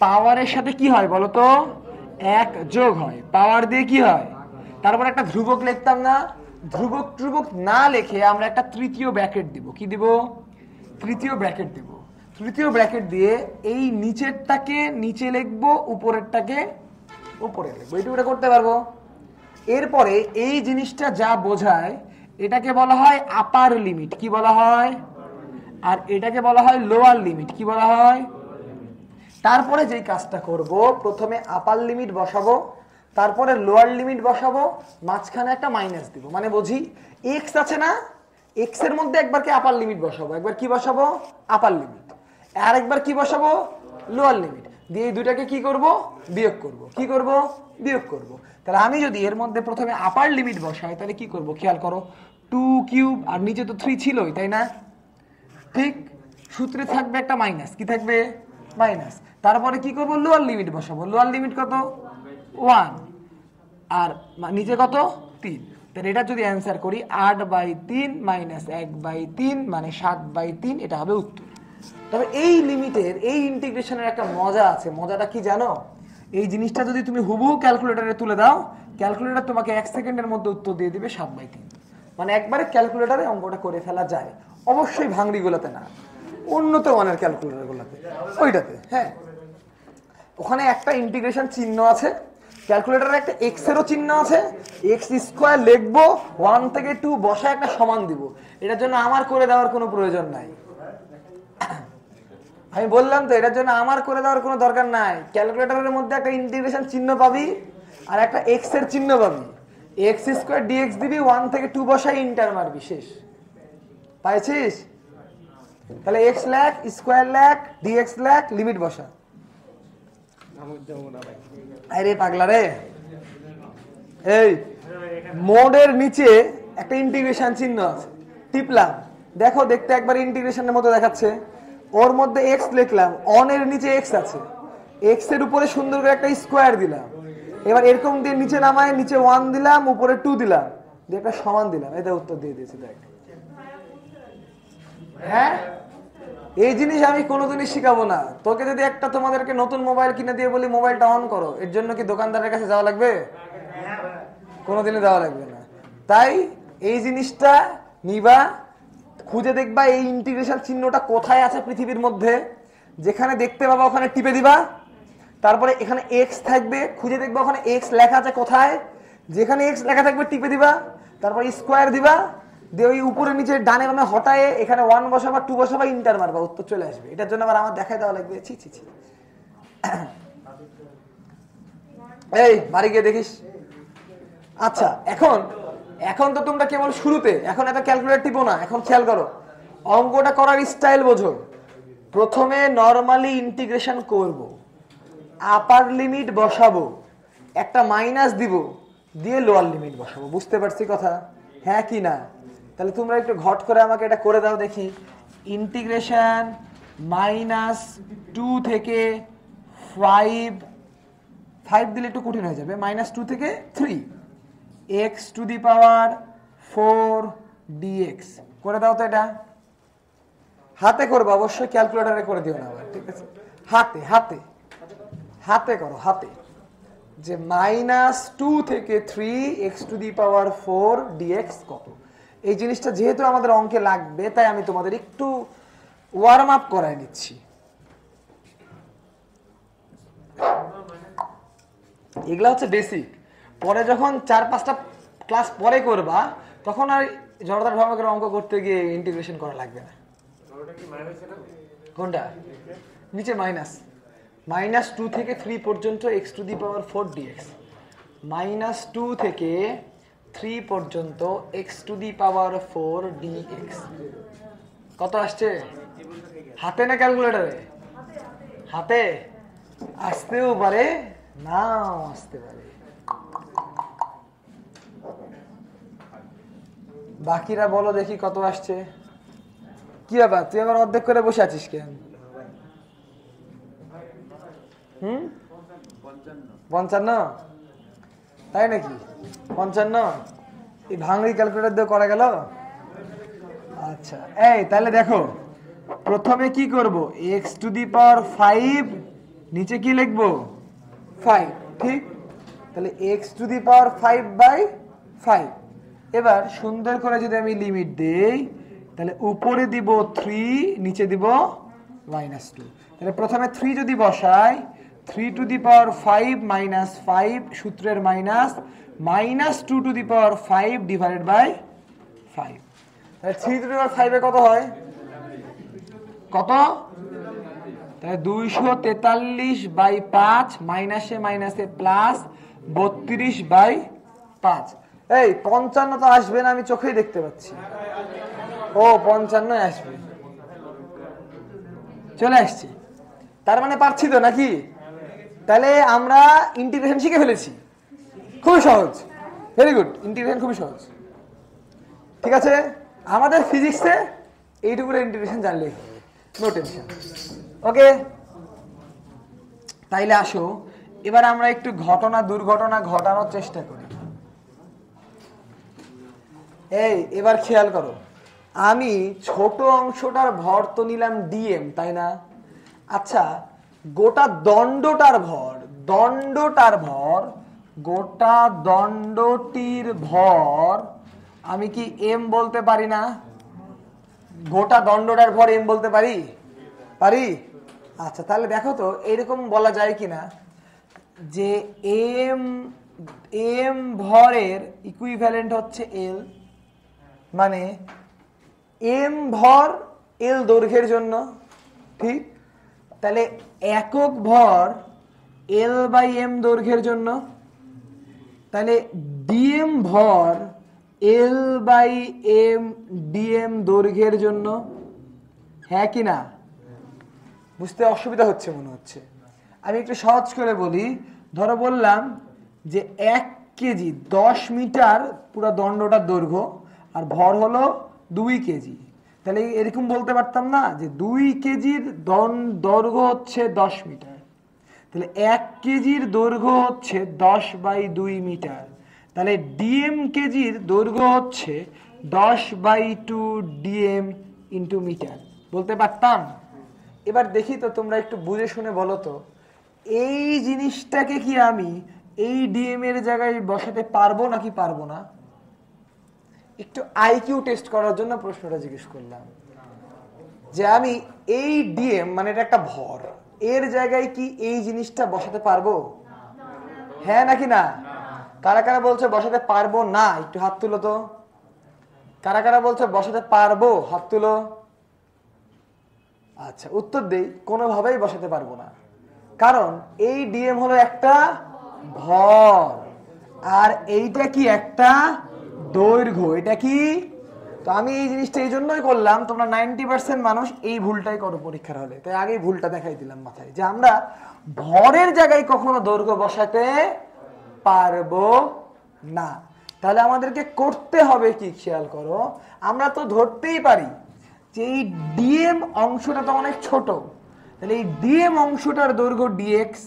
পাওয়ারের সাথে কি হয় বলো তো? 1 যোগ হয়, পাওয়ার দিয়ে কি হয়? তারপর একটা ধ্রুবক লিখতাম না? ধ্রুবক না লিখে আমরা একটা তৃতীয় ব্র্যাকেট দিব। কি দিব? তৃতীয় ব্র্যাকেট দিব। তৃতীয় ব্র্যাকেট দিয়ে এই নিচেরটাকে নিচে লিখবো, উপরেরটাকে উপরে লিখবো। এইটুকুটা করতে পারবো। এরপরে এই জিনিসটা যা বোঝায়, এটাকে বলা হয় আপার লিমিট। কি বলা হয়? আর এটাকে বলা হয় লোয়ার লিমিট। কি বলা হয়? তারপরে যেই কাজটা করব, প্রথমে আপার লিমিট বসাবো, তারপরে লোয়ার লিমিট বসাবো, মাঝখানে একটা মাইনাস দিব। মানে বুঝি এক্স আছে না, এক্স এর মধ্যে একবার কি আপার লিমিট বসাবো, একবার কি বসাবো আপার লিমিট, আর একবার কি বসাবো লোয়ার লিমিট, দিয়ে এই দুইটাকে কি করব বিয়োগ করব। কি করব বিয়োগ করব। তাহলে আমি যদি এর মধ্যে প্রথমে আপার লিমিট বসাই তাহলে কি করব খেয়াল করো, 2 আর নিচে তো 3 ছিলই, তাই না? ঠিক, সূত্রে থাকবে একটা মাইনাস, কি থাকবে মাইনাস। তারপরে কি করব লোয়ার লিমিট বসাবো, লোয়ার লিমিট কত 1 আর নিচে কত 3। তাহলে এটা যদি অ্যান্সার করি 8/3 মাইনাস 1/3 মানে 7/3, এটা হবে উত্তর। তবে এই লিমিটের এই ইন্টিগ্রেশনের একটা মজা আছে। মজাটা কি জানো? এই জিনিসটা যদি তুমি হুবহু ক্যালকুলেটরে তুলে দাও, ক্যালকুলেটর তোমাকে 1 সেকেন্ডের মধ্যে উত্তর দিয়ে দিবে 7/3। মানে একবারে ক্যালকুলেটরে অঙ্কটা করে ফেলা যায়। অবশ্যই ভাঙড়িগুলোতে না, উন্নত মানের ক্যালকুলেটরগুলোতে, ওইটাতে। হ্যাঁ, ওখানে একটা ইন্টিগ্রেশন চিহ্ন আছে, ক্যালকুলেটরে একটা এক্স এরও চিহ্ন আছে, এক্স স্কোয়ার লিখবো, 1 থেকে 2 বসায় একটা সমান দিব। এটার জন্য আমার করে দেওয়ার কোনো প্রয়োজন নাই। আমি বললাম তো, এটার জন্য আমার করে দেওয়ার কোনো দরকার নাই। ক্যালকুলেটরের মধ্যে একটা ইন্টিগ্রেশন চিহ্ন পাবি আর একটা এক্স এর চিহ্ন পাবি, এক্স স্কোয়ার ডিএক্স দিবি, 1 থেকে 2 বসাই ইন্টার মারবি, শেষ। পাইছিস? তাহলে এক্স লেখ, স্কোয়ার লেখ, ডিএক্স লেখ, লিমিট বসা। আরে পাগলা রে, এই মোডের নিচে একটা ইন্টিগ্রেশন চিহ্ন আছে, টিপলাম, দেখো দেখতে একবার ইন্টিগ্রেশনের মতো দেখাচ্ছে। ওর মধ্যে এক্স লিখলাম, অন এর নিচে এক্স আছে, এক্স এর উপরে সুন্দর করে একটা স্কোয়ার দিলাম। এবার এরকম দিয়ে নিচে নামায়, নিচে 1 দিলাম, উপরে 2 দিলাম, দিয়ে একটা সমান দিলাম। এটা উত্তর দিয়ে দিয়েছি, দেখ। হ্যাঁ, এই জিনিস আমি কোনোদিনই শিখাবো না তোকে। যদি একটা তোমাদেরকে নতুন মোবাইল কিনে দিয়ে বলি মোবাইলটা অন করো, এর জন্য কি দোকানদারের কাছে যাওয়া লাগবে? কোনোদিনই যাওয়া লাগবে না। তাই এই জিনিসটা নিবা, খুঁজে দেখবা এই ইন্টিগ্রেশন চিহ্নটা কোথায় আছে পৃথিবীর মধ্যে। যেখানে দেখতে পাবা ওখানে টিপে দিবা, তারপরে এখানে এক্স থাকবে, খুঁজে দেখবা ওখানে এক্স লেখা আছে কোথায়। যেখানে এক্স লেখা থাকবে টিপে দিবা, তারপর স্কোয়ার দিবা, দিয়ে ওই উপরে নিচে ডানে বামে হটায় এখানে 1 বসাবা, 2 বসাবা, ইন্টার মারবা, উত্তর চলে আসবে। এটার জন্য আবার আমার দেখাই দেওয়া লাগবে? ছি ছি ছি। এই বাড়ি গিয়ে দেখিস। আচ্ছা, এখন তো তোমরা কেবল শুরুতে, এখন এত ক্যালকুলেটর টিপো না। এখন খেয়াল করো, অঙ্কটা করার স্টাইল বোঝো। প্রথমে নরমালি ইন্টিগ্রেশন করব, আপার লিমিট বসাবো, একটা মাইনাস দিব, দিয়ে লোয়ার লিমিট বসাবো। বুঝতে পারছি কথা? হ্যাঁ কি না? তাহলে তোমরা একটু ঘট করে আমাকে এটা করে দাও দেখি। ইন্টিগ্রেশন -2 থেকে 5 দিলে একটু কঠিন হয়ে যাবে, -2 থেকে 3 x⁴ dx করে দাও তো। এটা হাতে করবো অবশ্যই, ক্যালকুলেটরে করে দিও না আবার, ঠিক আছে? হাতে হাতে হাতে করো, হাতে। যে -2 থেকে 3 x⁴ dx কত। এই জিনিসটা যেহেতু আমাদের অঙ্কে লাগবে, তাই আমি তোমাদের একটু ওয়ার্ম আপ করাই নিচ্ছি। এগুলা হচ্ছে বেসিক। পরে যখন 4-5টা ক্লাস পরে করবা, তখন আর জড়তার ভাবাকের অঙ্ক করতে গিয়ে ইন্টিগ্রেশন করা লাগবে না। কোনটা? নিচে -2 থেকে 3 পর্যন্ত x⁴ dx, -2 থেকে 3 পর্যন্ত x⁴ dx কত আসছে? হাতে না ক্যালকুলেটরে? হাতে। আসতেও পারে, নাও আসতে পারে। বাকিরা বলো দেখি কত আসছে। কি ব্যাপার, তুই আবার অর্ধেক করে বসে আছিস কেন? 55? তাই নাকি? 55 এই ভাঙড়ি ক্যালকুলেটর দিয়ে করা গেল? আচ্ছা, এই তাহলে দেখো, প্রথমে কি করব, x⁵, নিচে কি লিখবো 5, ঠিক? তাহলে x⁵/5। এবার সুন্দর করে যদি আমি লিমিট দেই, তাহলে উপরে দিব 3, নিচে দিব -2। তাহলে প্রথমে 3 যদি বসাই, 3⁵ -5 সূত্রের মাইনাস, -2⁵ ডিভাইডেড বাই 5। তাহলে 3⁵ কত হয়? কত? তাহলে 243/5 মাইনাসে মাইনাসে প্লাস 32/5। এই 55 তো আসবে না, আমি চোখেই দেখতে পাচ্ছি। ও 55 আসবে, চলে আসছে। তার মানে পারছি তো নাকি? তাহলে আমরা ইন্টিগ্রেশন শিখে ফেলেছি, খুবই সহজ। ভেরি গুড, ইন্টিগ্রেশন খুবই সহজ। ঠিক আছে, আমাদের ফিজিক্সে এইটুকু ইন্টিগ্রেশন জানলেই হবে, নো টেনশন। ওকে, তাইলে আসো এবার আমরা একটু ঘটনা দুর্ঘটনা ঘটানোর চেষ্টা করি। এই এবার খেয়াল করো, আমি ছোট অংশটার ভর তো নিলাম ডিএম, তাই না? আচ্ছা, গোটা দণ্ডটার ভর, গোটা দণ্ডটির ভর আমি কি এম বলতে পারি না? গোটা দণ্ডটার ভর এম বলতে পারি? পারি। আচ্ছা, তাহলে দেখো তো এরকম বলা যায় কিনা যে এম ভরের ইকুইভ্যালেন্ট হচ্ছে এল, মানে এম ভর এল দৈর্ঘ্যের জন্য, ঠিক? তাহলে একক ভর এল বাই এম দৈর্ঘ্যের জন্য, তাহলে ডিএম ভর এল বাই এম ডিএম দৈর্ঘ্যের জন্য, হ্যাঁ কি না? বুঝতে অসুবিধা হচ্ছে মনে হচ্ছে। আমি একটু সহজ করে বলি, ধরো বললাম যে 1 কেজি 10 মিটার পুরো দণ্ডটার দৈর্ঘ্য, আর ভর হলো 2 কেজি। তাহলে এরকম বলতে পারতাম না যে 2 কেজির দৈর্ঘ্য হচ্ছে 10 মিটার, তাহলে 1 কেজির দৈর্ঘ্য হচ্ছে 10/2 মিটার, তাহলে ডিএম কেজির দৈর্ঘ্য হচ্ছে 10/2 ডিএম ইন্টু মিটার, বলতে পারতাম। এবার দেখি তো তোমরা একটু বুঝে শুনে বলো তো, এই জিনিসটাকে কি আমি এই ডিএম এর জায়গায় বসাতে পারবো নাকি পারবো না? একটু আইকিউ টেস্ট করার জন্য প্রশ্নটা জিজ্ঞেস করলাম যে আমি এই ডিএম মানে এটা একটা ভর, এর জায়গায় কি এই জিনিসটা বসাতে পারবো? হ্যাঁ নাকি না? কারা কারা বলছে বসাতে পারবো না, একটু হাত তুলো তো। কারা কারা বলছে বসাতে পারবো, হাত তুলো। আচ্ছা, উত্তর দেই, কোনোভাবেই বসাতে পারবো না, কারণ এই ডিএম হলো একটা ভর আর এইটা কি একটা দৈর্ঘ্য, এটা কি? তো আমি এই জিনিসটা এই জন্যই করলাম, তোমরা 90% মানুষ এই ভুলটাই করো পরীক্ষার হলে, তাই আগেই ভুলটা দেখাই দিলাম মাথায়, যে আমরা ভরের জায়গায় কখনো দৈর্ঘ্য বসাতে পারবো না। তাহলে আমাদেরকে করতে হবে কি, খেয়াল করো, আমরা তো ধরতেই পারি যে এই ডিএম অংশটা তো অনেক ছোট, তাহলে এই ডিএম অংশটার দৈর্ঘ্য ডিএক্স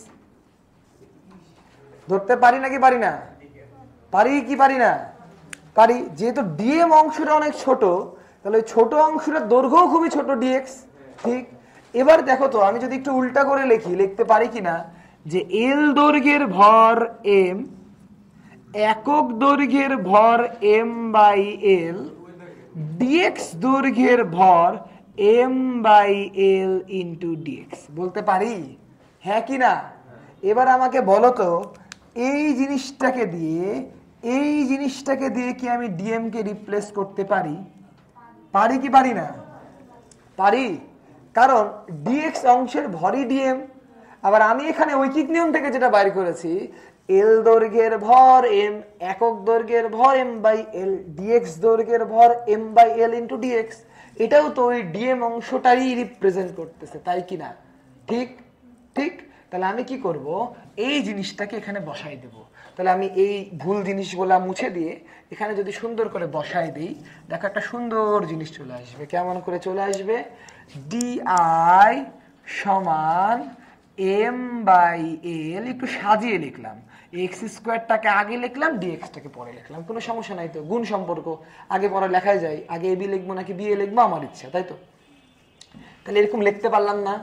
ধরতে পারি নাকি পারি না? পারি কি পারি না? পারি। যেহেতু ডিএম অংশটা অনেক ছোট, তাহলে ছোট অংশটার দৈর্ঘ্যও খুবই ছোট, ডিএক্স, ঠিক? এবার দেখো তো আমি যদি একটু উল্টা করে লিখি, লিখতে পারি কিনা যে এল দৈর্ঘ্যের ভর এম, একক দৈর্ঘ্যের ভর এম বাই এল, ডিএক্স দৈর্ঘ্যের ভর M by L into D X, বলতে পারি? হ্যাঁ কি না? এবার আমাকে বলো তো, এই জিনিসটাকে দিয়ে কি আমি ডিএম কে রিপ্লেস করতে পারি? পারি কি পারি না? পারি, কারণ ডিএক্স অংশের ভরই ডিএম। আবার আমি এখানে ঐকিক নিয়ম থেকে যেটা বাইর করেছি, এল দৈর্ঘ্যের ভর এম, একক দৈর্ঘ্যের ভর এম বাই এল, ডিএক্স দৈর্ঘ্যের ভর M by L into D X, এটাও তো ওই ডিএম অংশটাই রিপ্রেজেন্ট করতেছে, তাই কি না? ঠিক ঠিক। তাহলে আমি কি করব, এই জিনিসটাকে এখানে বসাই দেব। তাহলে আমি এই ভুল জিনিসগুলা মুছে দিয়ে এখানে যদি সুন্দর করে বসাই দিই, দেখো একটা সুন্দর জিনিস চলে আসবে। কেমন করে চলে আসবে? ডিআই সমান এম বাই এল, একটু সাজিয়ে লিখলাম, এক্স স্কোয়ারটাকে আগে লিখলাম, ডিএক্সটাকে পরে লিখলাম, কোনো সমস্যা নাই তো, গুণ সম্পর্ক আগে পরে লেখাই যায়, আগে এবি লিখবো নাকি বিএ লিখবো আমার ইচ্ছা, তাই তো? তাহলে এরকম লিখতে পারলাম না?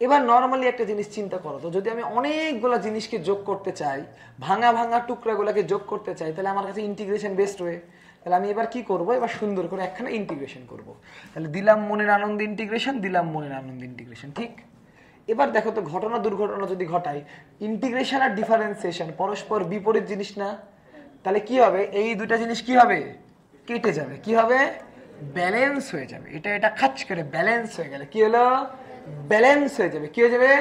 এবার নর্মালি একটা জিনিস চিন্তা করো তো, যদি আমি অনেকগুলো জিনিসকে যোগ করতে চাই, ভাঙা ভাঙা টুকরাগুলোকে যোগ করতে চাই, তাহলে আমার কাছে ইন্টিগ্রেশন বেস্ট ওয়ে। তাহলে আমি এবার কি করব, এবার সুন্দর করে একখানে ইন্টিগ্রেশন করব। তাহলে দিলাম মনের আনন্দ ইন্টিগ্রেশন, দিলাম মনের আনন্দ ইন্টিগ্রেশন, ঠিক? এবার দেখো তো, ঘটনা দুর্ঘটনা যদি ঘটাই, ইন্টিগ্রেশন আর ডিফারেন্সিয়েশন পরস্পর বিপরীত জিনিস না? তাহলে কি হবে, এই দুটা জিনিস কি হবে, কেটে যাবে, কি হবে, ব্যালেন্স হয়ে যাবে। এটা খাচ করে ব্যালেন্স হয়ে গেলে কি হলো, ব্যালেন্স হয়ে যাবে। কি হয়ে যাবে?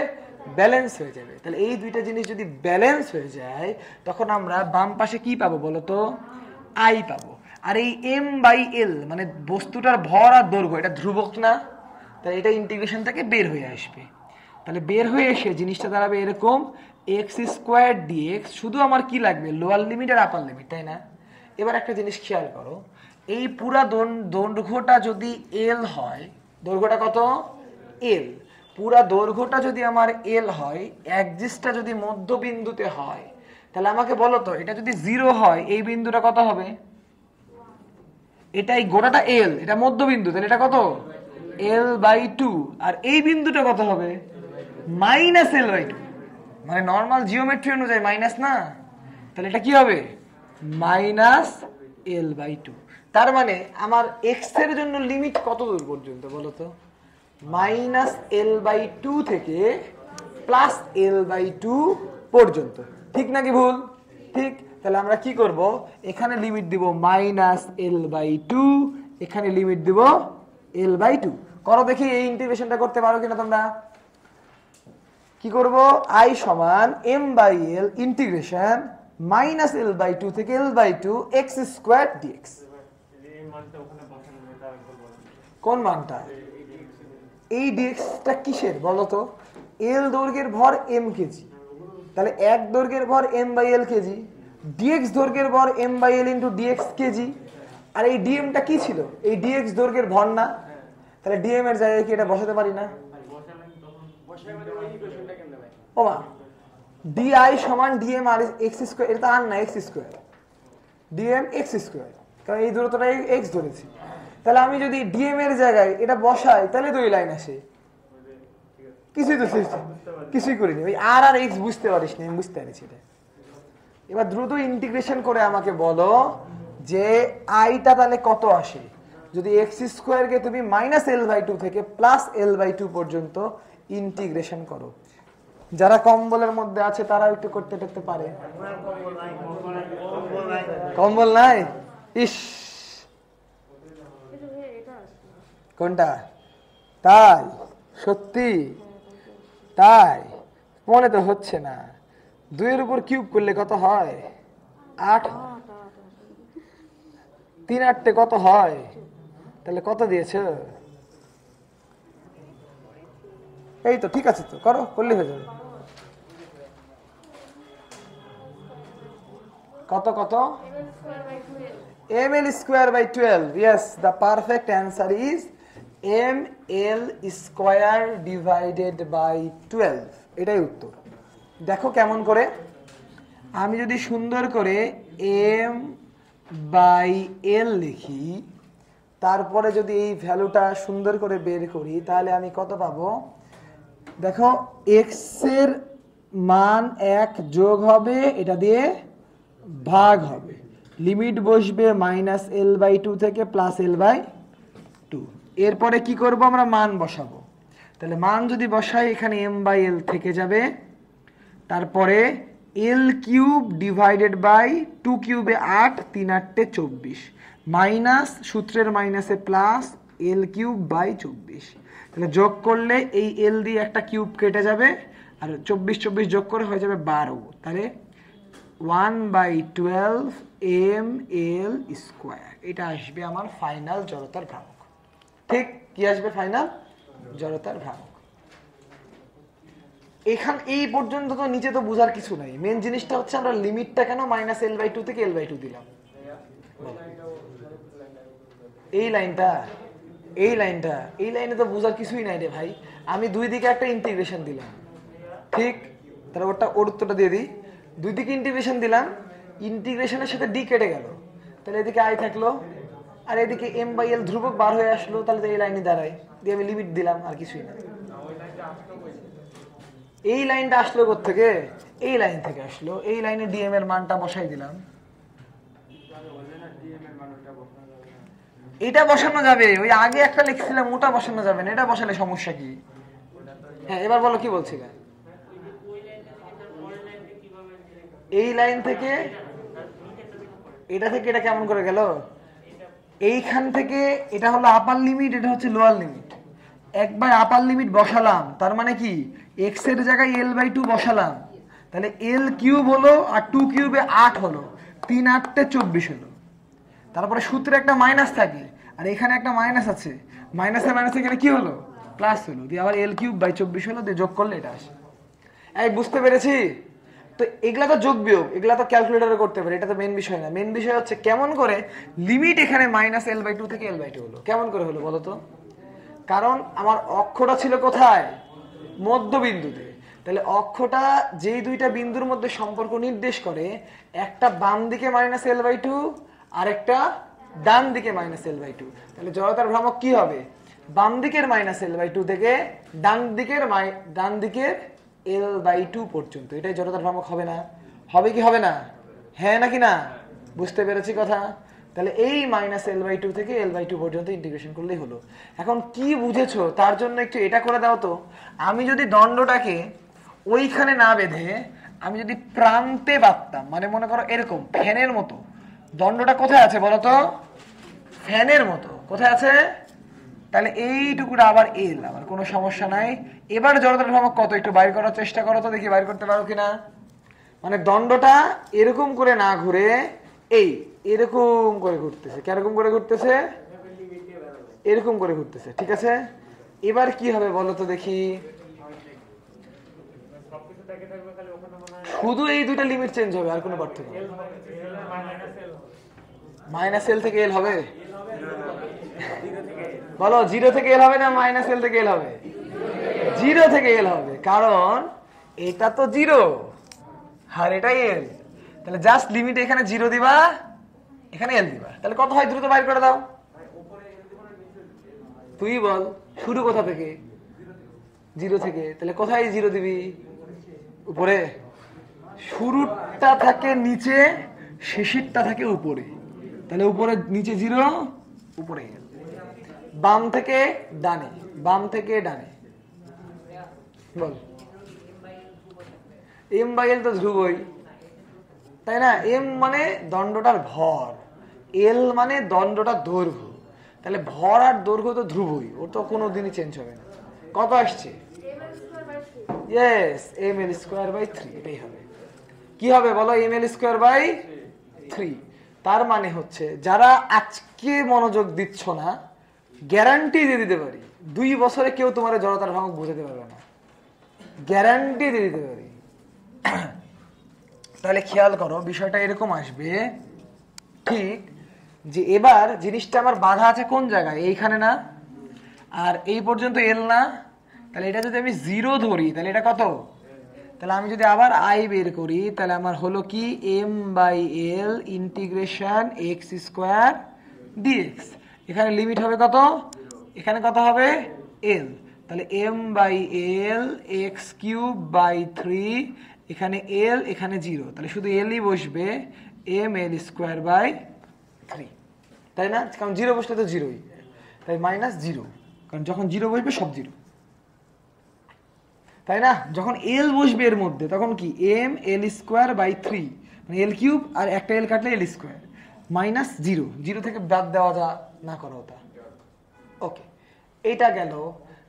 ব্যালেন্স হয়ে যাবে। তাহলে এই দুইটা জিনিস যদি ব্যালেন্স হয়ে যায় তখন আমরা বাম পাশে কি পাবো বলতো? আই পাবো। আর এই m/l মানে বস্তুটার ভর আর দৈর্ঘ্য এটা ধ্রুবক না, তাহলে এটা ইন্টিগ্রেশন থেকে বের হয়ে আসবে। তাহলে বের হয়ে এসে জিনিসটা দাঁড়াবে এরকম x² dx। শুধু আমার কি লাগবে? লোয়ার লিমিট আর আপার লিমিট, তাই না? এবার একটা জিনিস খেয়াল করো, এই পুরা দৈর্ঘ্যটা যদি l হয়, দৈর্ঘ্যটা কত? l। পুরা দৈর্ঘ্যটা যদি আমার l হয়, অ্যাক্সিসটা যদি মধ্যবিন্দুতে হয়, তাহলে আমাকে বলো তো এটা যদি 0 হয় এই বিন্দুটা কত হবে? এটা এই গোটাটা l, এটা মধ্যবিন্দু, তাহলে এটা কত? l/2। আর এই বিন্দুটা কত হবে? -l/2। মানে নরমাল জিওমেট্রি অনুযায়ী মাইনাস না, তাহলে এটা কি হবে? -l/2। তার মানে আমার x এর জন্য লিমিট কত দূর পর্যন্ত বলো তো? -l/2 থেকে +l/2 পর্যন্ত। ঠিক নাকি ভুল? ঠিক। তাহলে আমরা কি করব? এখানে লিমিট দিব -l/2, এখানে লিমিট দিব l/2। করো দেখি এই ইন্টিগ্রেশনটা করতে পারো কিনা তোমরা। কি করব? i সমান m/l ইন্টিগ্রেশন -l/2 থেকে l/2 x² dx। কোন মানটা? এই dxটা কিসের বলো তো? l দৈর্ঘ্যের ভর m কেজি, তাহলে এক দৈর্ঘ্যের ভর m/l কেজি, dx দৈর্ঘ্যের ভর m/l * dx কেজি। আর এই dmটা কি ছিল? এই dx দৈর্ঘ্যের ভর না, তাহলে dm এর জায়গায় কি এটা বসাতে পারি না? ও মা, di সমান dm আর x², এটা আর না x², dm x², কারণ এই দূরত্বটা x ধরেছি। তাহলে আমি যদি dm এর জায়গায় এটা বসাই তাহলে দুই লাইন আসে। কিছুই করিনি, ওই আর x বুঝতে পারিস না, আমি বুঝতে পারছি এটা। এবার দ্রুত ইন্টিগ্রেশন করে আমাকে বলো যে আইটা তাহলে কত আসে যদি x² কে তুমি -l/2 থেকে +l/2 পর্যন্ত ইন্টিগ্রেশন করো। যারা কম্বলের মধ্যে আছে তারা একটু করতে দেখতে পারে। কম্বল নাই? ইস, কোনটা? তাই? সত্যি? তাই মনে তো হচ্ছে না। 2 এর উপর কিউব করলে কত হয়? 8। 3 8 কত হয়? তাহলে কত দিয়েছ? এই তো ঠিক আছে, তো করো, করলে হয়ে যাবে। কত কত? ml²/12। Yes, the perfect answer is ml²/12। এটাই উত্তর। দেখো কেমন করে। আমি যদি সুন্দর করে m/l লিখি, তারপরে যদি এই ভ্যালুটা সুন্দর করে বের করি, তাহলে আমি কত পাবো? দেখো x এর মান 1 যোগ হবে, এটা দিয়ে ভাগ হবে, লিমিট বসবে -l/2 থেকে +l/2। এরপরে কি করব? আমরা মান বসাবো। তাহলে মান যদি বসাই এখানে m/l থেকে যাবে, তারপরে l³ / 2³ 8, 3 8 24, মাইনাস সূত্রের মাইনাসে প্লাস l³ / 24। তাহলে যোগ করলে এই l দিয়ে একটা কিউব কেটে যাবে, আর 24 24 যোগ করে হয়ে যাবে 12। তাহলে 1/12 ml²। এটা আসবে আমার ফাইনাল জড়তার ভ্রামক। ঠিক কি আসবে? ফাইনাল জড়তার ভ্রামক। এখান এই পর্যন্ত তো নিচে তো বোঝার কিছু নাই। মেন জিনিসটা হচ্ছে আমরা লিমিটটা কেন -l/2 থেকে l/2 দিলাম। এই লাইনে তো বোঝার কিছুই নাই রে ভাই। আমি দুই দিকে একটা ইন্টিগ্রেশন দিলাম, ঠিক? তাহলে ওর উত্তরটা দিয়ে দিই। দুই দিকে ইন্টিগ্রেশন দিলাম, ইন্টিগ্রেশনের সাথে ডি কেটে গেল, তাহলে এদিকে আই থাকলো, আর এদিকে m/l ধ্রুবক বার হয়ে আসলো, তাহলে তো এই লাইনে দাঁড়ায়, দিয়ে আমি লিমিট দিলাম, আর কিছুই না। এই লাইনটা আসলো কোত্থেকে? এই লাইন থেকে আসলো। এই লাইনে ডিএম এর মানটা বসাই দিলাম। এটা বসানো যাবে, ওই আগে একটা লিখছিলাম ওটা বসানো যাবে না, এটা বসালে সমস্যা কি? হ্যাঁ, এবার বলো কি বলছিলে? এই লাইন থেকে এটা থেকে এটা কেমন করে গেল? এইখান থেকে এটা হলো আপার লিমিট, এটা হচ্ছে লোয়ার লিমিট। একবার আপার লিমিট বসালাম, তার মানে কি এক্স এর জায়গায় l/2 বসালাম, তাহলে l কিউব হলো আর 2 কিউবে 8 হলো, 3 8 24 হলো। তারপরে সূত্রে একটা মাইনাস থাকে আর এখানে একটা মাইনাস আছে, মাইনাসে মাইনাসে এখানে কি হলো প্লাস হলো, দিয়ে আবার l³/24 হলো, দিয়ে যোগ করলে এটা আসে। এই বুঝতে পেরেছি? তো এগুলা তো যোগ বিয়োগ, এগুলা তো ক্যালকুলেটরে করতে পারে, এটা তো মেন বিষয় না। মেন বিষয় হচ্ছে কেমন করে লিমিট এখানে -l/2 থেকে l/2 হলো, কেমন করে হলো বলো তো? কারণ আমার অক্ষটা ছিল কোথায়? মধ্যবিন্দুতে। তাহলে অক্ষটা যেই দুইটা বিন্দুর মধ্যে সম্পর্ক নির্দেশ করে, একটা বাম দিকে -l/2 আর একটা ডান দিকে -l/2, তাহলে জড়তার ভ্রামক কি হবে? বাম দিকের -l/2 থেকে ডান দিকের l/2 পর্যন্ত, এটাই জড়তার ভ্রামক হবে না? হবে কি হবে না? হ্যাঁ নাকি না? বুঝতে পেরেছি কথা? তাহলে এই -l/2 থেকে l/2 পর্যন্ত ইন্টিগ্রেশন করলেই হলো। এখন কি বুঝেছো তার জন্য একটু এটা করে দাও তো। আমি যদি দণ্ডটাকে ওইখানে না বেঁধে আমি যদি প্রান্তে বাঁধতাম, মানে মনে করো এরকম ফ্যানের মতো, দণ্ডটা কোথায় আছে বলো তো? ফ্যানের মতো কোথায় আছে? তাহলে এইটুকুটা আবার এল, আবার কোনো সমস্যা নাই। এবার জড়তার ভ্রামক কত একটু বাইর করার চেষ্টা করো তো, দেখি বাইর করতে পারো কিনা। মানে দণ্ডটা এরকম করে না ঘুরে এই এরকম করে ঘুরতেছে। কিরকম করে ঘুরতেছে? এরকম করে ঘুরতেছে, ঠিক আছে। এবার কি হবে বলো তো দেখি? শুধু এই দুইটা লিমিট চেঞ্জ হবে, আর কোনো পার্থক্য নেই। -l থেকে l হবে? বলো 0 থেকে l হবে না -l থেকে l হবে? 0 থেকে l হবে, কারণ এটা তো 0 আর এটা l। তাহলে জাস্ট লিমিট এখানে 0 দিবা, এখানে l দিবা, তাহলে কত হয় দ্রুত বাইর করে দাও। তুই বল শুরু কোথা থেকে? 0 থেকে। তাহলে কোথায় 0 দিবি? উপরে। শুরুটা থাকে নিচে, শেষেরটা থাকে উপরে, তাহলে উপরে নিচে 0, উপরে l। বাম থেকে ডানে, বাম থেকে ডানে, বল। m/l তো ধ্রুবই, তাই না? m মানে দণ্ডটার ভর, l মানে দণ্ডটার দৈর্ঘ্য, তাহলে ভর আর দৈর্ঘ্য তো ধ্রুবই, ওর তো কোনোদিনই চেঞ্জ হবে না। কত আসছে? ইয়েস, ml²/3, এটাই হবে। কি হবে বলো? ml²/3। তার মানে হচ্ছে যারা আজকে মনোযোগ দিচ্ছ না, গ্যারান্টি দিয়ে দিতে পারি 2 বছরে কেউ তোমার জড়তার ভ্রামক বুঝাতে পারবে না, গ্যারান্টি দিয়ে দিতে পারি। তাহলে খেয়াল করো বিষয়টা এরকম আসবে ঠিক, যে এবার জিনিসটা আমার বাধা আছে কোন জায়গায়? এইখানে না, আর এই পর্যন্ত এল না। তাহলে এটা যদি আমি 0 ধরি তাহলে এটা কত? তাহলে আমি যদি আবার আই বের করি তাহলে আমার হলো কি m/l ইন্টিগ্রেশন x² dx। এখানে লিমিট হবে কত? এখানে কত হবে? l। তাহলে m/l x³/3, এখানে l, এখানে 0, তাহলে শুধু lই বসবে, ml²/3, তাই না? কারণ 0 বসলে তো 0ই, তাই -0, কারণ যখন 0 বসবে সব 0, তাই না? যখন l বসবে এর মধ্যে তখন কি ml²/3, মানে l³ আর একটা l কাটলে l², -0, 0 থেকে বাদ দেওয়া যা না করো ওটা। ওকে, এইটা গেল।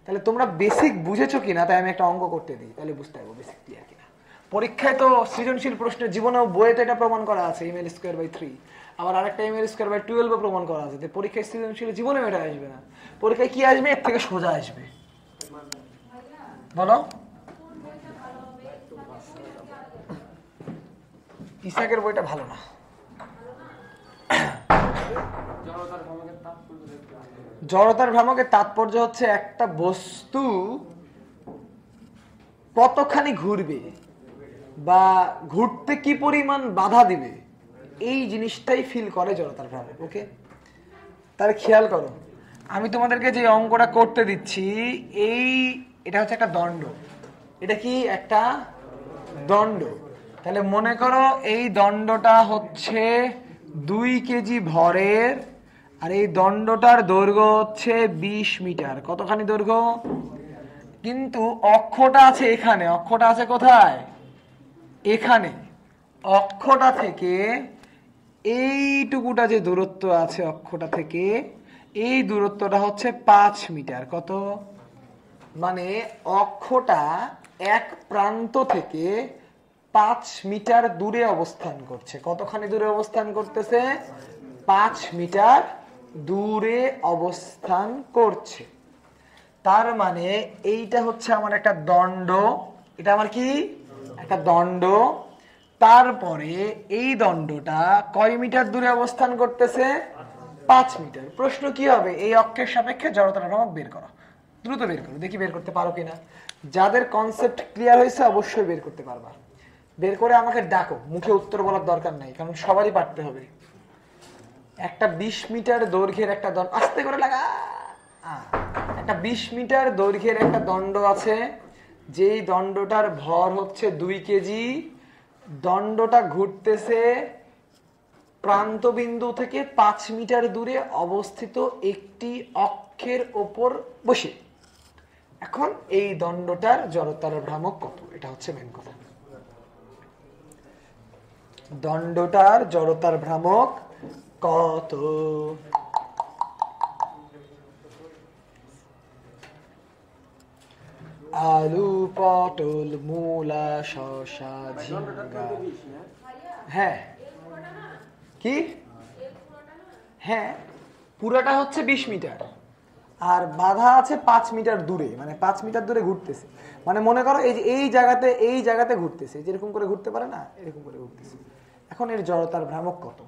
তাহলে তোমরা বেসিক বুঝেছো কিনা তাই আমি একটা অঙ্ক করতে দিই, তাহলে বুঝতে পারবো বেসিক ক্লিয়ার কিনা। পরীক্ষায় তো সৃজনশীল প্রশ্নের জীবনেও বইয়ে তো এটা প্রমাণ করা আছে ml²/3, আবার আরেকটা ml²/12 প্রমাণ করা আছে। পরীক্ষায় সৃজনশীল জীবনেও এটা আসবে না। পরীক্ষায় কি আসবে? এর থেকে সোজা আসবে, বলো। ইসাকের বইটা ভালো না। জড়তার ভ্রামকের তাৎপর্য হচ্ছে একটা বস্তু কতখানি ঘুরবে বা ঘুরতে কি পরিমাণ বাধা দিবে, এই জিনিসটাই ফিল করে জড়তার ভ্রামক। ওকে, তাহলে খেয়াল করো, আমি তোমাদেরকে যে অঙ্কটা করতে দিচ্ছি এটা হচ্ছে একটা দণ্ড। এটা কি একটা দণ্ড? তাহলে মনে করো এই দণ্ডটা হচ্ছে 2 কেজি ভরের, আর এই দণ্ডটার দৈর্ঘ্য হচ্ছে 20 মিটার। কতখানি দৈর্ঘ্য? কিন্তু অক্ষটা আছে এখানে, অক্ষটা আছে কোথায়? এখানে। অক্ষটা থেকে এইটুকুটা যে দূরত্ব আছে অক্ষটা থেকে, এই দূরত্বটা হচ্ছে 5 মিটার। কত? মানে অক্ষটা এক প্রান্ত থেকে 5 মিটার দূরে অবস্থান করছে। কতখানি দূরে অবস্থান করতেছে? 5 মিটার দূরে অবস্থান করছে। তার মানে এইটা হচ্ছে আমার একটা দণ্ড, এটা আমার কি একটা দণ্ড। তারপরে এই দণ্ডটা কয় মিটার দূরে অবস্থান করতেছে? 5 মিটার। প্রশ্ন কি হবে? এই অক্ষের সাপেক্ষে জড়তার ভ্রামক বের করো। দ্রুত বের করো, দেখি বের করতে পারো কিনা। যাদের কনসেপ্ট ক্লিয়ার হয়েছে অবশ্যই বের করতে পারবা। বের করে আমাকে ডাকো, মুখে উত্তর বলার দরকার নাই, কারণ সবারই পারতে হবে। একটা 20 মিটার দৈর্ঘ্যের একটা দণ্ড, আস্তে করে লাগা, একটা 20 মিটার দৈর্ঘ্যের একটা দণ্ড আছে, যেই দণ্ডটার ভর হচ্ছে 2 কেজি। দণ্ডটা ঘুরতেছে প্রান্তবিন্দু থেকে 5 মিটার দূরে অবস্থিত একটি অক্ষের ওপর বসে। এখন এই দণ্ডটার জড়তার ভ্রামক কত? এটা হচ্ছে মেন কথা। দণ্ডটার জড়তার ভ্রামক কত? আলু, পটল, মূলা, শসা, ঝিঙ্গা। হ্যাঁ, কি? হ্যাঁ, পুরাটা হচ্ছে 20 মিটার, আর বাধা আছে 5 মিটার দূরে, মানে 5 মিটার দূরে ঘুরতেছে। মানে মনে করো এই যে এই জায়গাতে ঘুরতেছে, যেরকম করে ঘুরতে পারে না, এরকম করে ঘুরতেছে। এখন এর জড়তার ভ্রামক কত?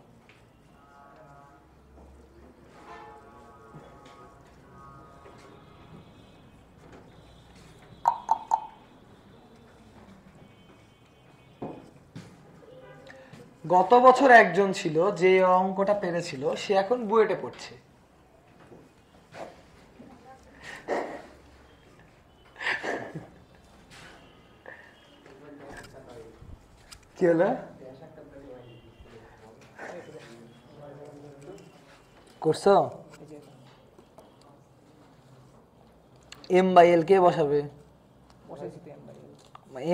গত বছর একজন ছিল যে অঙ্কটা পেরেছিল, সে এখন বুয়েটে পড়ছে। কি হলো? করছো? m/l কে বসাবে?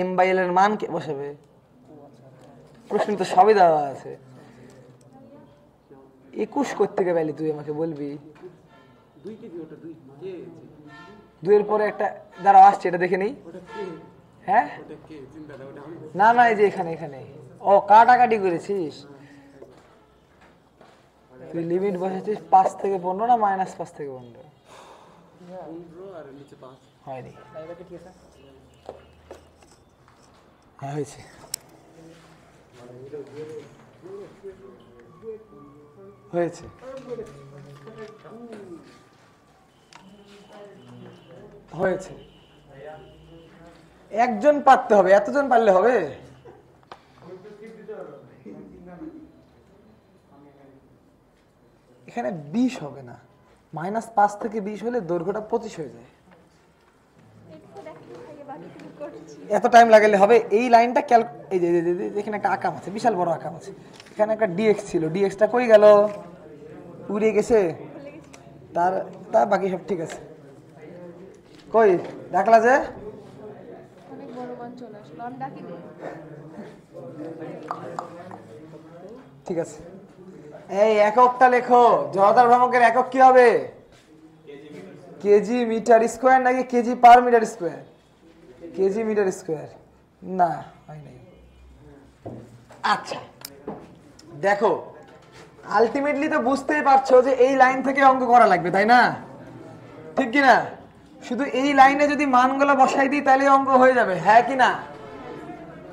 m/l এর মান কে বসাবে? প্রশ্ন তো সবই দেওয়া আছে। 21 করতে গেলে পেলি তুই আমাকে বলবি? 2 এর পরে একটা দাঁড়াও আসছে, এটা দেখে নেই। হ্যাঁ, না না, এই যে এখানে। ও, কাটাকাটি করেছিস তুই? লিমিট বসাচ্ছিস 5 থেকে 15 না -5 থেকে 15? হয়নি। হ্যাঁ, হয়েছে। হয়েছে। হয়েছে। একজন পারতে হবে, এতজন পারলে হবে? এখানে 20 হবে না, -5 থেকে 20 হলে দৈর্ঘ্যটা 25 হয়ে যায়। এত টাইম লাগালে হবে? এই লাইনটা এই যে এখানে একটা আকাম আছে, বিশাল বড় আকাম আছে। এখানে একটা ডিএক্স ছিল, ডিএক্সটা কই গেল? উড়ে গেছে। তার বাকি সব ঠিক আছে। কই ডাকলা যে? ঠিক আছে, এই এককটা লেখো। জড়তার ভ্রামকের একক কি হবে? কেজি মিটার স্কোয়ার নাকি KG per metre square? KG metre square. না, হয় নাই। আচ্ছা দেখো, আলটিমেটলি তো বুঝতেই পারছো যে এই লাইন থেকে অঙ্ক করা লাগবে, তাই না? ঠিক কিনা? শুধু এই লাইনে যদি মানগুলো বসাই দিই তাহলে অঙ্ক হয়ে যাবে, হ্যাঁ কি না?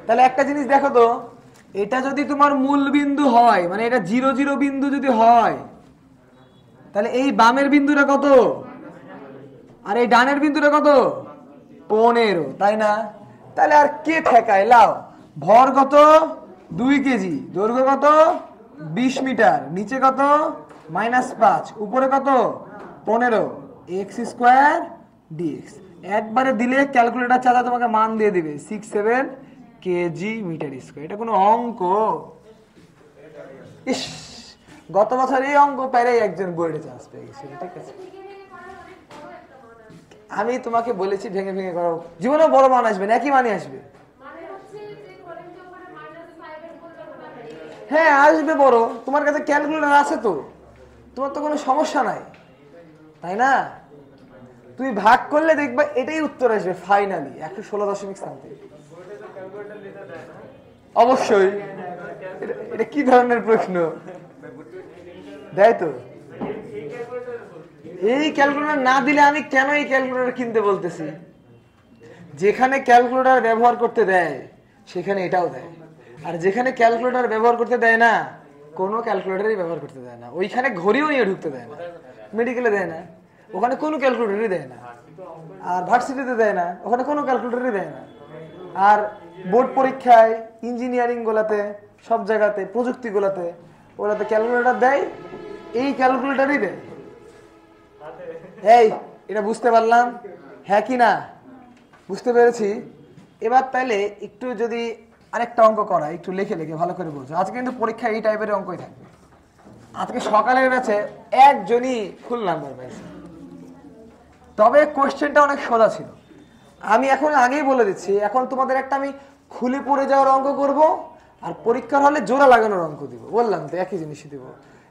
তাহলে একটা জিনিস দেখো তো, এটা যদি তোমার মূল বিন্দু হয়, মানে এটা 0 0 বিন্দু যদি হয়, তাহলে এই বামের বিন্দুটা কত আর এই ডানের বিন্দুটা কত? 15, তাই না? তাহলে আর কে ঠেকায়? লাও, ভর কত? 2 কেজি, দৈর্ঘ্য কত? 20 মিটার, নিচে কত? -5, উপরে কত? 15, x² dx। একবারে দিলে ক্যালকুলেটর চালা তোমাকে মান দিয়ে দিবে 67 কেজি মিটার স্কয়ার। এটা কোনো অঙ্ক? ইস, গত বছর এই অঙ্ক পেরে একজন বোর্ডে চান্স পেয়ে গেছিল। ঠিক আছে, আমি তোমাকে বলেছি ভেঙে ভেঙে করো, জীবনে বড় মান আসবে না, একই মানে আসবে। হ্যাঁ আসবে বড়, তোমার কাছে ক্যালকুলেটর আছে তো, তোমার তো কোনো সমস্যা নাই, তাই না? তুমি ভাগ করলে দেখবা এটাই উত্তর আসবে ফাইনালি 116.something। অবশ্যই। এটা কি ধরনের প্রশ্ন দেয় তো? এই ক্যালকুলেটর না দিলে আমি কেন এই ক্যালকুলেটর কিনতে বলতেছি? যেখানে ক্যালকুলেটর ব্যবহার করতে দেয় সেখানে এটাও দেয়, আর যেখানে ক্যালকুলেটর ব্যবহার করতে দেয় না কোনো ক্যালকুলেটরই ব্যবহার করতে দেয় না। ওইখানে ঘড়িও নিয়ে ঢুকতে দেয় না, মেডিকেলে দেয় না, ওখানে কোনো ক্যালকুলেটরই দেয় না, আর ভার্সিটিতে দেয় না, ওখানে কোনো ক্যালকুলেটরই দেয় না। আর বোর্ড পরীক্ষায়, ইঞ্জিনিয়ারিং গুলাতে, সব জায়গাতে, প্রযুক্তি গুলাতে ওরাতে ক্যালকুলেটর দেয়, এই ক্যালকুলেটরই দেয়। এই এটা বুঝতে পারলাম, হ্যাঁ কি না? বুঝতে পেরেছি। এবার তাইলে একটু যদি আরেকটা অঙ্ক করা, একটু লিখে লিখে ভালো করে বুঝো। আজকে কিন্তু পরীক্ষা এই টাইপের অঙ্কই থাকবে। আজকে সকালের ব্যাচে একজনই ফুল নাম্বার পাইছে, তবে কোশ্চেনটা অনেক সোজা ছিল। আমি এখন আগেই বলে দিচ্ছি, এখন তোমাদের একটা আমি খুলে পড়ে যাওয়ার অঙ্ক করব, আর পরীক্ষার হলে জোড়া লাগানোর অঙ্ক দিব। বললাম তো একই জিনিসই দিব।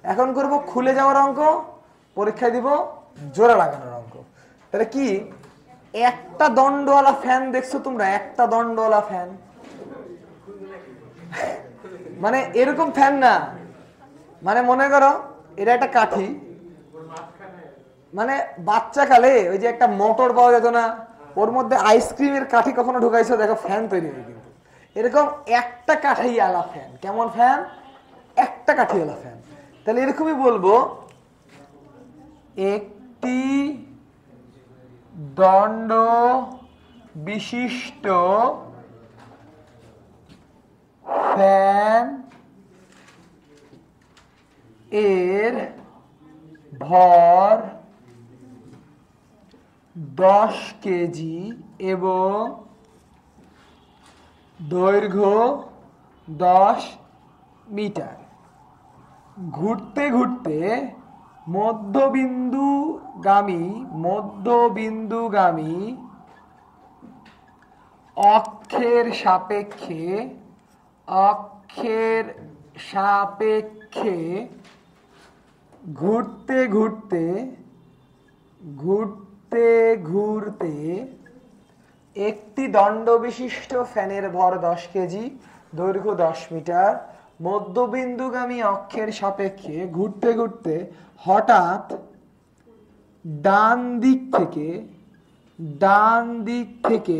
এখন করব খুলে যাওয়ার অঙ্ক, পরীক্ষায় দিব জোড়া লাগানোর অঙ্ক। তাহলে কি, একটা দণ্ডওয়ালা ফ্যান দেখছো তোমরা? একটা দণ্ডওয়ালা ফ্যান মানে এরকম ফ্যান না, মানে মনে করো এটা একটা কাঠি, মানে বাচ্চা কালে ওই যে একটা মোটর পাওয়া যেত না, ওর মধ্যে আইসক্রিমের কাঠি কখনো ঢুকাইছো? দেখো ফ্যান তৈরি হয় কিন্তু এরকম একটা কাঠিওয়ালা ফ্যান। কেমন ফ্যান? একটা কাঠিওয়ালা ফ্যান। তাহলে এরকমই বলবো, একটি দণ্ড বিশিষ্ট ফ্যান এর ভর 10 কেজি এবং দৈর্ঘ্য 10 মিটার। ঘুরতে ঘুরতে মধ্যবিন্দুগামী অক্ষের সাপেক্ষে ঘুরতে ঘুরতে একটি দণ্ড বিশিষ্ট ফ্যানের ভর 10 কেজি, দৈর্ঘ্য 10 মিটার, মধ্যবিন্দুগামী অক্ষের সাপেক্ষে ঘুরতে ঘুরতে হঠাৎ ডান দিক থেকে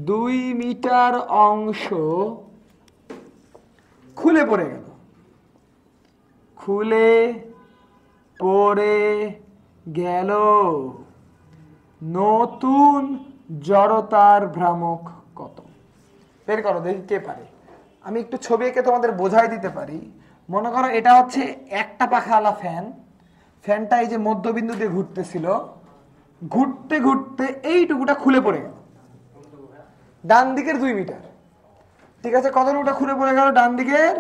2 মিটার অংশ খুলে পড়ে গেল। নতুন জড়তার ভ্রামক কত? বের করো দেখি কে পারে। আমি একটু ছবি এঁকে তোমাদের বোঝাই দিতে পারি। মনে করো এটা হচ্ছে একটা পাখাওয়ালা ফ্যান। ফ্যানটা এই যে মধ্যবিন্দু দিয়ে ঘুরতেছিল, ঘুরতে ঘুরতে এইটুকুটা খুলে পড়ে গেল ডান দিকের 2 মিটার। ঠিক আছে, কতটুকুটা খুলে পড়ে গেল? ডান দিকের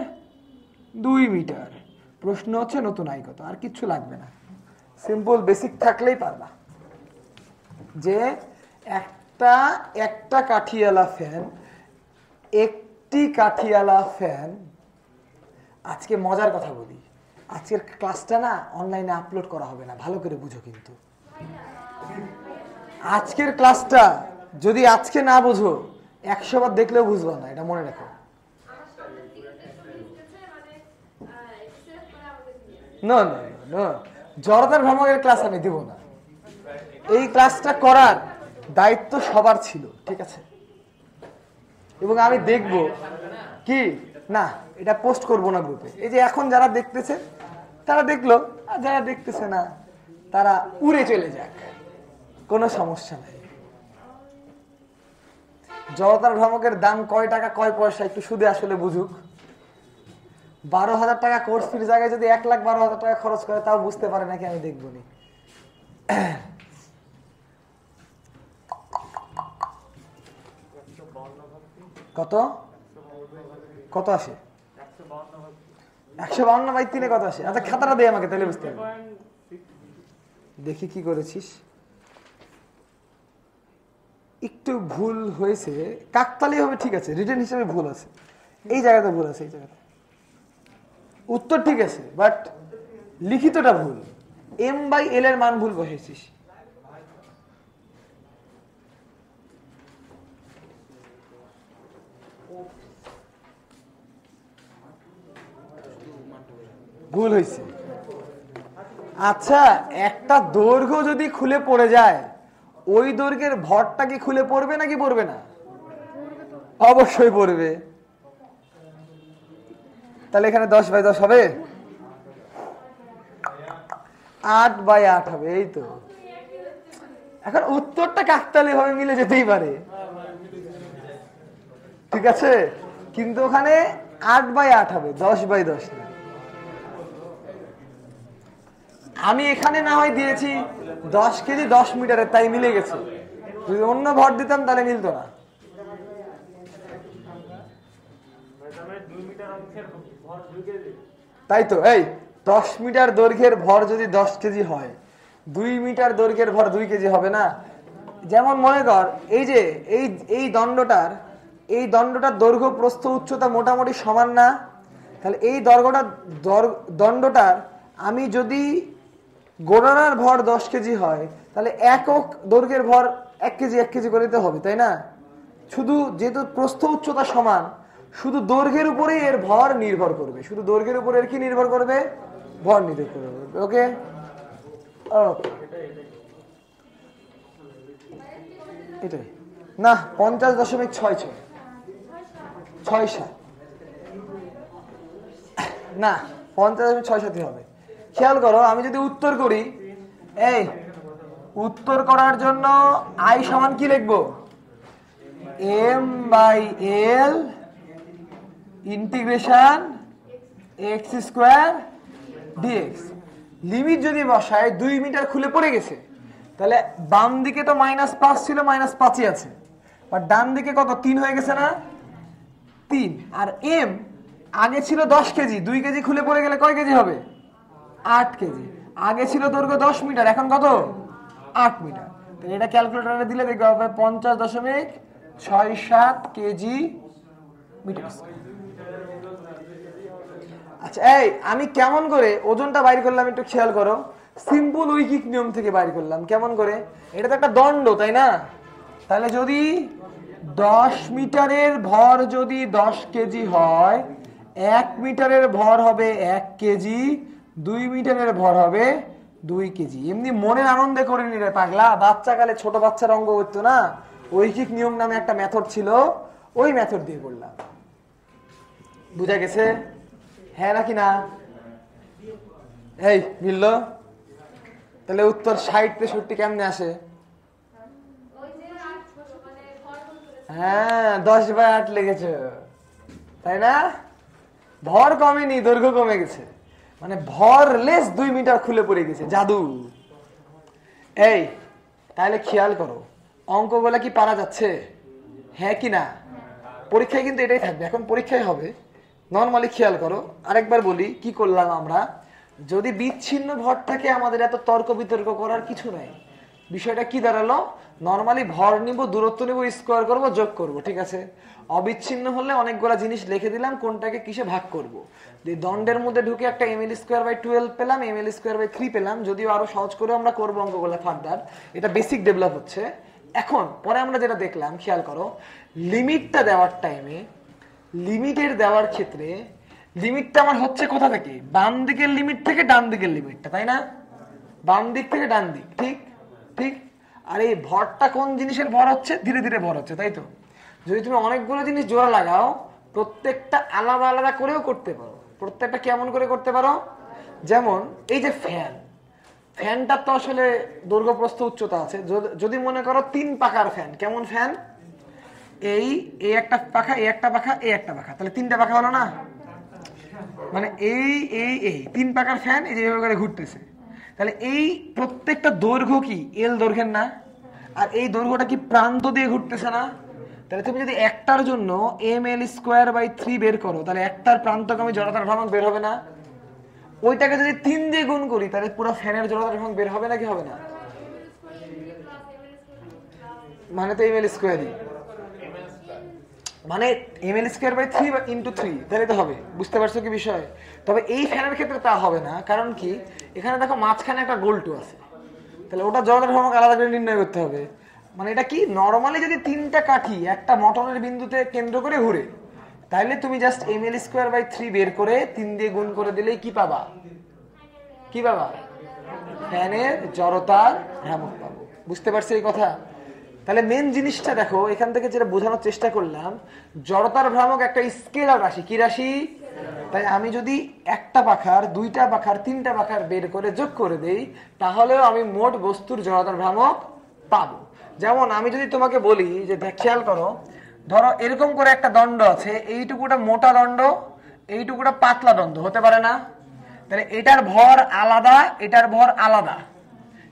2 মিটার। প্রশ্ন হচ্ছে নতুন আয় কত? আর কিচ্ছু লাগবে না, সিম্পল বেসিক থাকলেই পারবা যে একটা কাঠিওয়ালা ফ্যান, একটি কাঠিওয়ালা ফ্যান। আজকে মজার কথা বলি, আজকের ক্লাসটা না অনলাইনে আপলোড করা হবে না, ভালো করে বুঝো। কিন্তু আজকের ক্লাসটা যদি আজকে না বুঝো 100 বার দেখলেও বুঝবা না, এটা মনে রাখো। না, জড়তার ভ্রামকের ক্লাস আমি দিব না। এই ক্লাসটা করার দায়িত্ব সবার ছিল, ঠিক আছে? এবং আমি দেখব কি না, এটা পোস্ট করব না গ্রুপে। এই যে এখন যারা দেখতেছে তারা দেখলো, আর যারা দেখতেছে না তারা উড়ে চলে যাক, কোনো সমস্যা নাই। জড়তার ভ্রামকের দাম কয় টাকা কয় পয়সা একটু সুদে আসলে বুঝুক। 12,000 টাকা কোর্স ফির জায়গায় যদি 1,12,000 টাকা খরচ করে তাও বুঝতে পারে নাকি আমি দেখবো নি। কত কত আসে? 152/3 কত আসে? আচ্ছা খাতাটা দে আমাকে, তাহলে বুঝতে পারবো। দেখি কি করেছিস। একটু ভুল হয়েছে, কাকতালি হবে, ঠিক আছে, রিটেন হিসেবে ভুল আছে, এই জায়গাতে ভুল আছে, এই জায়গাতে। উত্তর ঠিক আছে, বাট লিখিতটা ভুল। M/L এর মান ভুল বসেছিস। ভুল হয়েছে। আচ্ছা, একটা দৈর্ঘ্য যদি খুলে পড়ে যায়, ওই দৈর্ঘ্যের ভরটা কি খুলে পড়বে নাকি পড়বে না? অবশ্যই পড়বে। তাহলে এখানে 10/10 হবে, 8/8 হবে। এই তো, এখন উত্তরটা কাকতালীয় ভাবে মিলে যেতেই পারে, ঠিক আছে, কিন্তু ওখানে 8/8 হবে, 10/10 না। আমি এখানে না হয় দিয়েছি 10 কেজি 10 মিটারের, তাই মিলে গেছে। যদি অন্য ভর দিতাম তাহলে মিলতো না। তাই তো, এই 10 মিটার দৈর্ঘ্যের ভর যদি 10 কেজি হয়, 2 মিটার দৈর্ঘ্যের ভর 2 কেজি হবে না? যেমন মনে কর, এই যে এই দণ্ডটার দৈর্ঘ্য প্রস্থ উচ্চতা মোটামুটি সমান না? তাহলে এই দণ্ডটার আমি যদি গোড়ার ভর 10 কেজি হয়, তাহলে একক দৈর্ঘ্যের ভর 1 কেজি 1 কেজি করে দিতে হবে, তাই না? শুধু যেহেতু প্রস্থ উচ্চতা সমান, শুধু দৈর্ঘ্যের উপরেই এর ভর নির্ভর করবে। শুধু দৈর্ঘ্যের উপরে এর কি নির্ভর করবে? ভর নির্ভর করবে। ওকে, এটাই না, 50.66 না, 50.67 হবে। খেয়াল করো, আমি যদি উত্তর করি, এই উত্তর করার জন্য আই সমান কি লিখবো? m/l integration x² dx। Limit যদি বসায় 2 মিটার খুলে পড়ে গেছে, তাহলে বাম দিকে তো -5 ছিল, -5ই আছে, আর ডান দিকে কত 3 হয়ে গেছে না? 3। আর m আগে ছিল 10 কেজি, 2 কেজি খুলে পড়ে গেলে কয় কেজি হবে? 8 কেজি। আগে ছিল দৈর্ঘ্য 10 মিটার, এখন কত? 8 মিটার। তাহলে এটা ক্যালকুলেটরে দিলে দেখবে হবে 50.67 কেজি মিটার। আচ্ছা, এই আমি কেমন করে ওজনটা বাইর করলাম একটু খেয়াল করো। সিম্পল ঐকিক নিয়ম থেকে বাইর করলাম। কেমন করে? এটা তো একটা দণ্ড, তাই না? তাহলে যদি 10 মিটারের ভর যদি 10 কেজি হয়, 1 মিটারের ভর হবে 1 কেজি, 2 মিটারের ভর হবে 2 কেজি। এমনি মনের আনন্দে করে নিলে পাগলা, বাচ্চাকালে ছোট বাচ্চার অঙ্ক করতো না, ঐকিক নিয়ম নামে একটা মেথড ছিল, ওই মেথড দিয়ে করলাম। বুঝা গেছে? হ্যাঁ নাকি না? এই মিলল? তাহলে উত্তর 60-63 কেমনে আসে? হ্যাঁ, 10/8 লেগেছ, তাই না? ভর কমেনি, দৈর্ঘ্য কমে গেছে, মানে ভর লেস 2 মিটার খুলে পড়ে গেছে, জাদু। এই তাহলে খেয়াল করো, অঙ্কগুলা কি পারা যাচ্ছে? হ্যাঁ কি না? পরীক্ষায় কিন্তু এটাই থাকবে, এখন পরীক্ষায় হবে। নর্মালি খেয়াল করো, আরেকবার বলি কি করলাম আমরা। যদি বিচ্ছিন্ন ভর থাকে, আমাদের এত তর্ক বিতর্ক করার কিছু নাই। বিষয়টা কি দাঁড়ালো? নর্মালি ভর নিব, দূরত্ব নিব, স্কোয়ার করব, যোগ করব, ঠিক আছে? অবিচ্ছিন্ন হলে অনেকগুলা জিনিস লিখে দিলাম, কোনটাকে কিসে ভাগ করব। যে দণ্ডের মধ্যে ঢুকে একটা ml²/12 পেলাম, ml²/3 পেলাম। যদিও আরো সহজ করে আমরা করবো অঙ্কগুলো ফার্দার, এটা বেসিক ডেভেলপ হচ্ছে। এখন পরে আমরা যেটা দেখলাম, খেয়াল করো, লিমিটটা দেওয়ার টাইমে, লিমিটের দেওয়ার ক্ষেত্রে লিমিটটা আমার হচ্ছে কোথা থেকে? বাম দিকের লিমিট থেকে ডান দিকের লিমিটটা, তাই না? বাম দিক থেকে ডান দিক, ঠিক ঠিক। আর এই ভরটা কোন জিনিসের ভর হচ্ছে? ধীরে ধীরে ভর হচ্ছে, তাই তো? যদি তুমি অনেকগুলো জিনিস জোড়া লাগাও, প্রত্যেকটা আলাদা আলাদা করেও করতে পারো। প্রত্যেকটা কেমন করে করতে পারো? যেমন এই যে ফ্যানটা তো আসলে দৈর্ঘ্য প্রস্থ উচ্চতা আছে। যদি মনে করো 3 পাখার ফ্যান, কেমন ফ্যান? এই একটা পাখা, এই একটা পাখা, এই একটা পাখা, তাহলে 3টা পাখা হলো না? মানে এই 3 পাখার ফ্যান এই যেভাবে করে ঘুরতেছে। তাহলে এই প্রত্যেকটা দৈর্ঘ্য কি এল দৈর্ঘ্যের না? আর এই দৈর্ঘ্যটা কি প্রান্ত দিয়ে ঘুরতেছে না? তাহলে তুমি যদি একটার জন্য ml²/3 বের করো, তাহলে একটার প্রান্তগামী জড়তার ভ্রামক বের হবে না? ওইটাকে যদি 3 দিয়ে গুণ করি, তাহলে পুরো ফ্যানের জড়তার ভ্রামক বের হবে নাকি হবে না? মানে তো ml², মানে ml²/3 × 3, তাহলে তো হবে। বুঝতে পারছো কি বিষয়? তবে এই ফ্যানের ক্ষেত্রে তা হবে না, কারণ কি, এখানে দেখো মাঝখানে একটা গোলটু আছে, তাহলে ওটা জড়তার ভ্রামক আলাদা করে নির্ণয় করতে হবে। মানে এটা কি, নরমালি যদি 3টা কাঠি একটা মোটরের বিন্দুতে কেন্দ্র করে ঘুরে, তাহলে তুমি জাস্ট ml²/3 বের করে 3 দিয়ে গুণ করে দিলেই কি পাবা? কি পাবা? ফ্যানের জড়তার ভ্রামক পাবো। বুঝতে পারছো এই কথা? তাহলে মেন জিনিসটা দেখো, এখান থেকে যেটা বোঝানোর চেষ্টা করলাম, জড়তার ভ্রামক একটা স্কেলার রাশি। কি রাশি? তাই আমি যদি একটা পাখার, দুইটা পাখার, তিনটা পাখার বের করে যোগ করে দেই, তাহলেও আমি মোট বস্তুর জড়তার ভ্রামক পাবো। যেমন আমি যদি তোমাকে বলি যে খেয়াল করো, ধরো এরকম করে একটা দণ্ড আছে, এইটুকুটা মোটা দণ্ড, এইটুকুটা পাতলা দণ্ড, হতে পারে না? তাহলে এটার ভর আলাদা, এটার ভর আলাদা।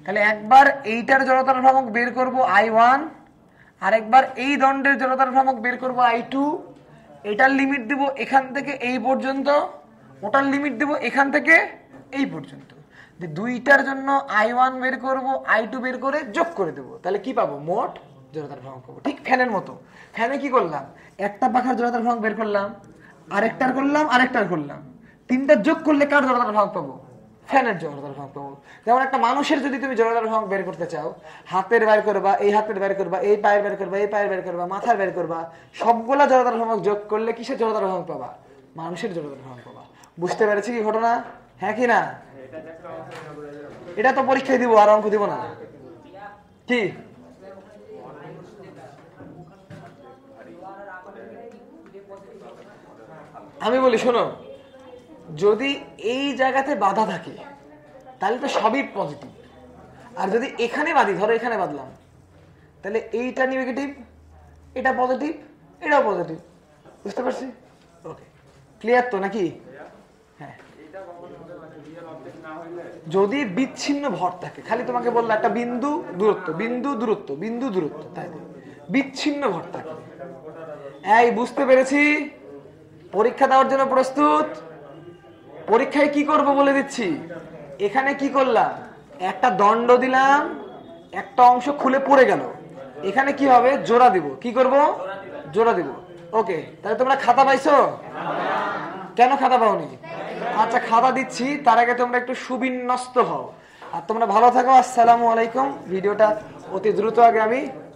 তাহলে একবার এইটার জড়তার ভ্রামক বের করব I1, আর একবার এই দণ্ডের জড়তার ভ্রামক বের করব I2। এটার লিমিট দেব এখান থেকে এই পর্যন্ত, ওটার লিমিট দেব এখান থেকে এই পর্যন্ত। দুইটার জন্য I1 বের করব, I2 বের করে যোগ করে দেব, তাহলে কি পাবো? মোট জড়তার ভ্রামক পাবো। ঠিক ফ্যানের মতো। ফ্যানে কি করলাম? একটা পাখার জড়তার ভ্রামক বের করলাম, আরেকটার করলাম, আরেকটার করলাম, তিনটা যোগ করলে কার জড়তার ভ্রামক পাবো? ফ্যানের জড়তার ভ্রামক পাবো। যেমন একটা মানুষের যদি তুমি জড়তার ভ্রামক বের করতে চাও, হাতের বের করবা, এই হাতের বের করবা, এই পায়ের বের করবা, এই পায়ের বের করবা, মাথার বের করবা, সবগুলা জড়তার ভ্রামক যোগ করলে কিসের জড়তার ভ্রামক পাবা? মানুষের জড়তার ভ্রামক পাবা। বুঝতে পেরেছি কি ঘটনা? হ্যাঁ কি না? এটা তো পরীক্ষায় দিব, আর অঙ্ক দিব না। কি আমি বলি শোনো, যদি এই জায়গাতে বাধা থাকে তাহলে তো সবই পজিটিভ, আর যদি এখানে বাঁধি, ধরো এখানে বাঁধলাম, তাহলে এইটা নেগেটিভ, এটা পজিটিভ, এটাও পজিটিভ। বুঝতে পারছি? ওকে, ক্লিয়ার তো নাকি? হ্যাঁ, যদি বিচ্ছিন্ন ভর থাকে, খালি তোমাকে বললো একটা বিন্দু দূরত্ব, বিন্দু দূরত্ব, বিন্দু দূরত্ব, তাই বিচ্ছিন্ন ভর থাকে। এই বুঝতে পেরেছি? পরীক্ষা দেওয়ার জন্য প্রস্তুত? পরীক্ষায় কি করব বলে দিচ্ছি। এখানে কি করলাম? একটা দণ্ড দিলাম, একটা অংশ খুলে পড়ে গেল, এখানে কি হবে? জোড়া দিব। কি করব? জোড়া দিব। ওকে, তাহলে তোমরা খাতা পাইছো? কেন খাতা পাওনি? আচ্ছা, খাতা দিচ্ছি, তার আগে তোমরা একটু সুবিন্যস্ত হও। আর তোমরা ভালো থাকো। আসসালামু আলাইকুম। ভিডিওটা অতি দ্রুত আগে আমি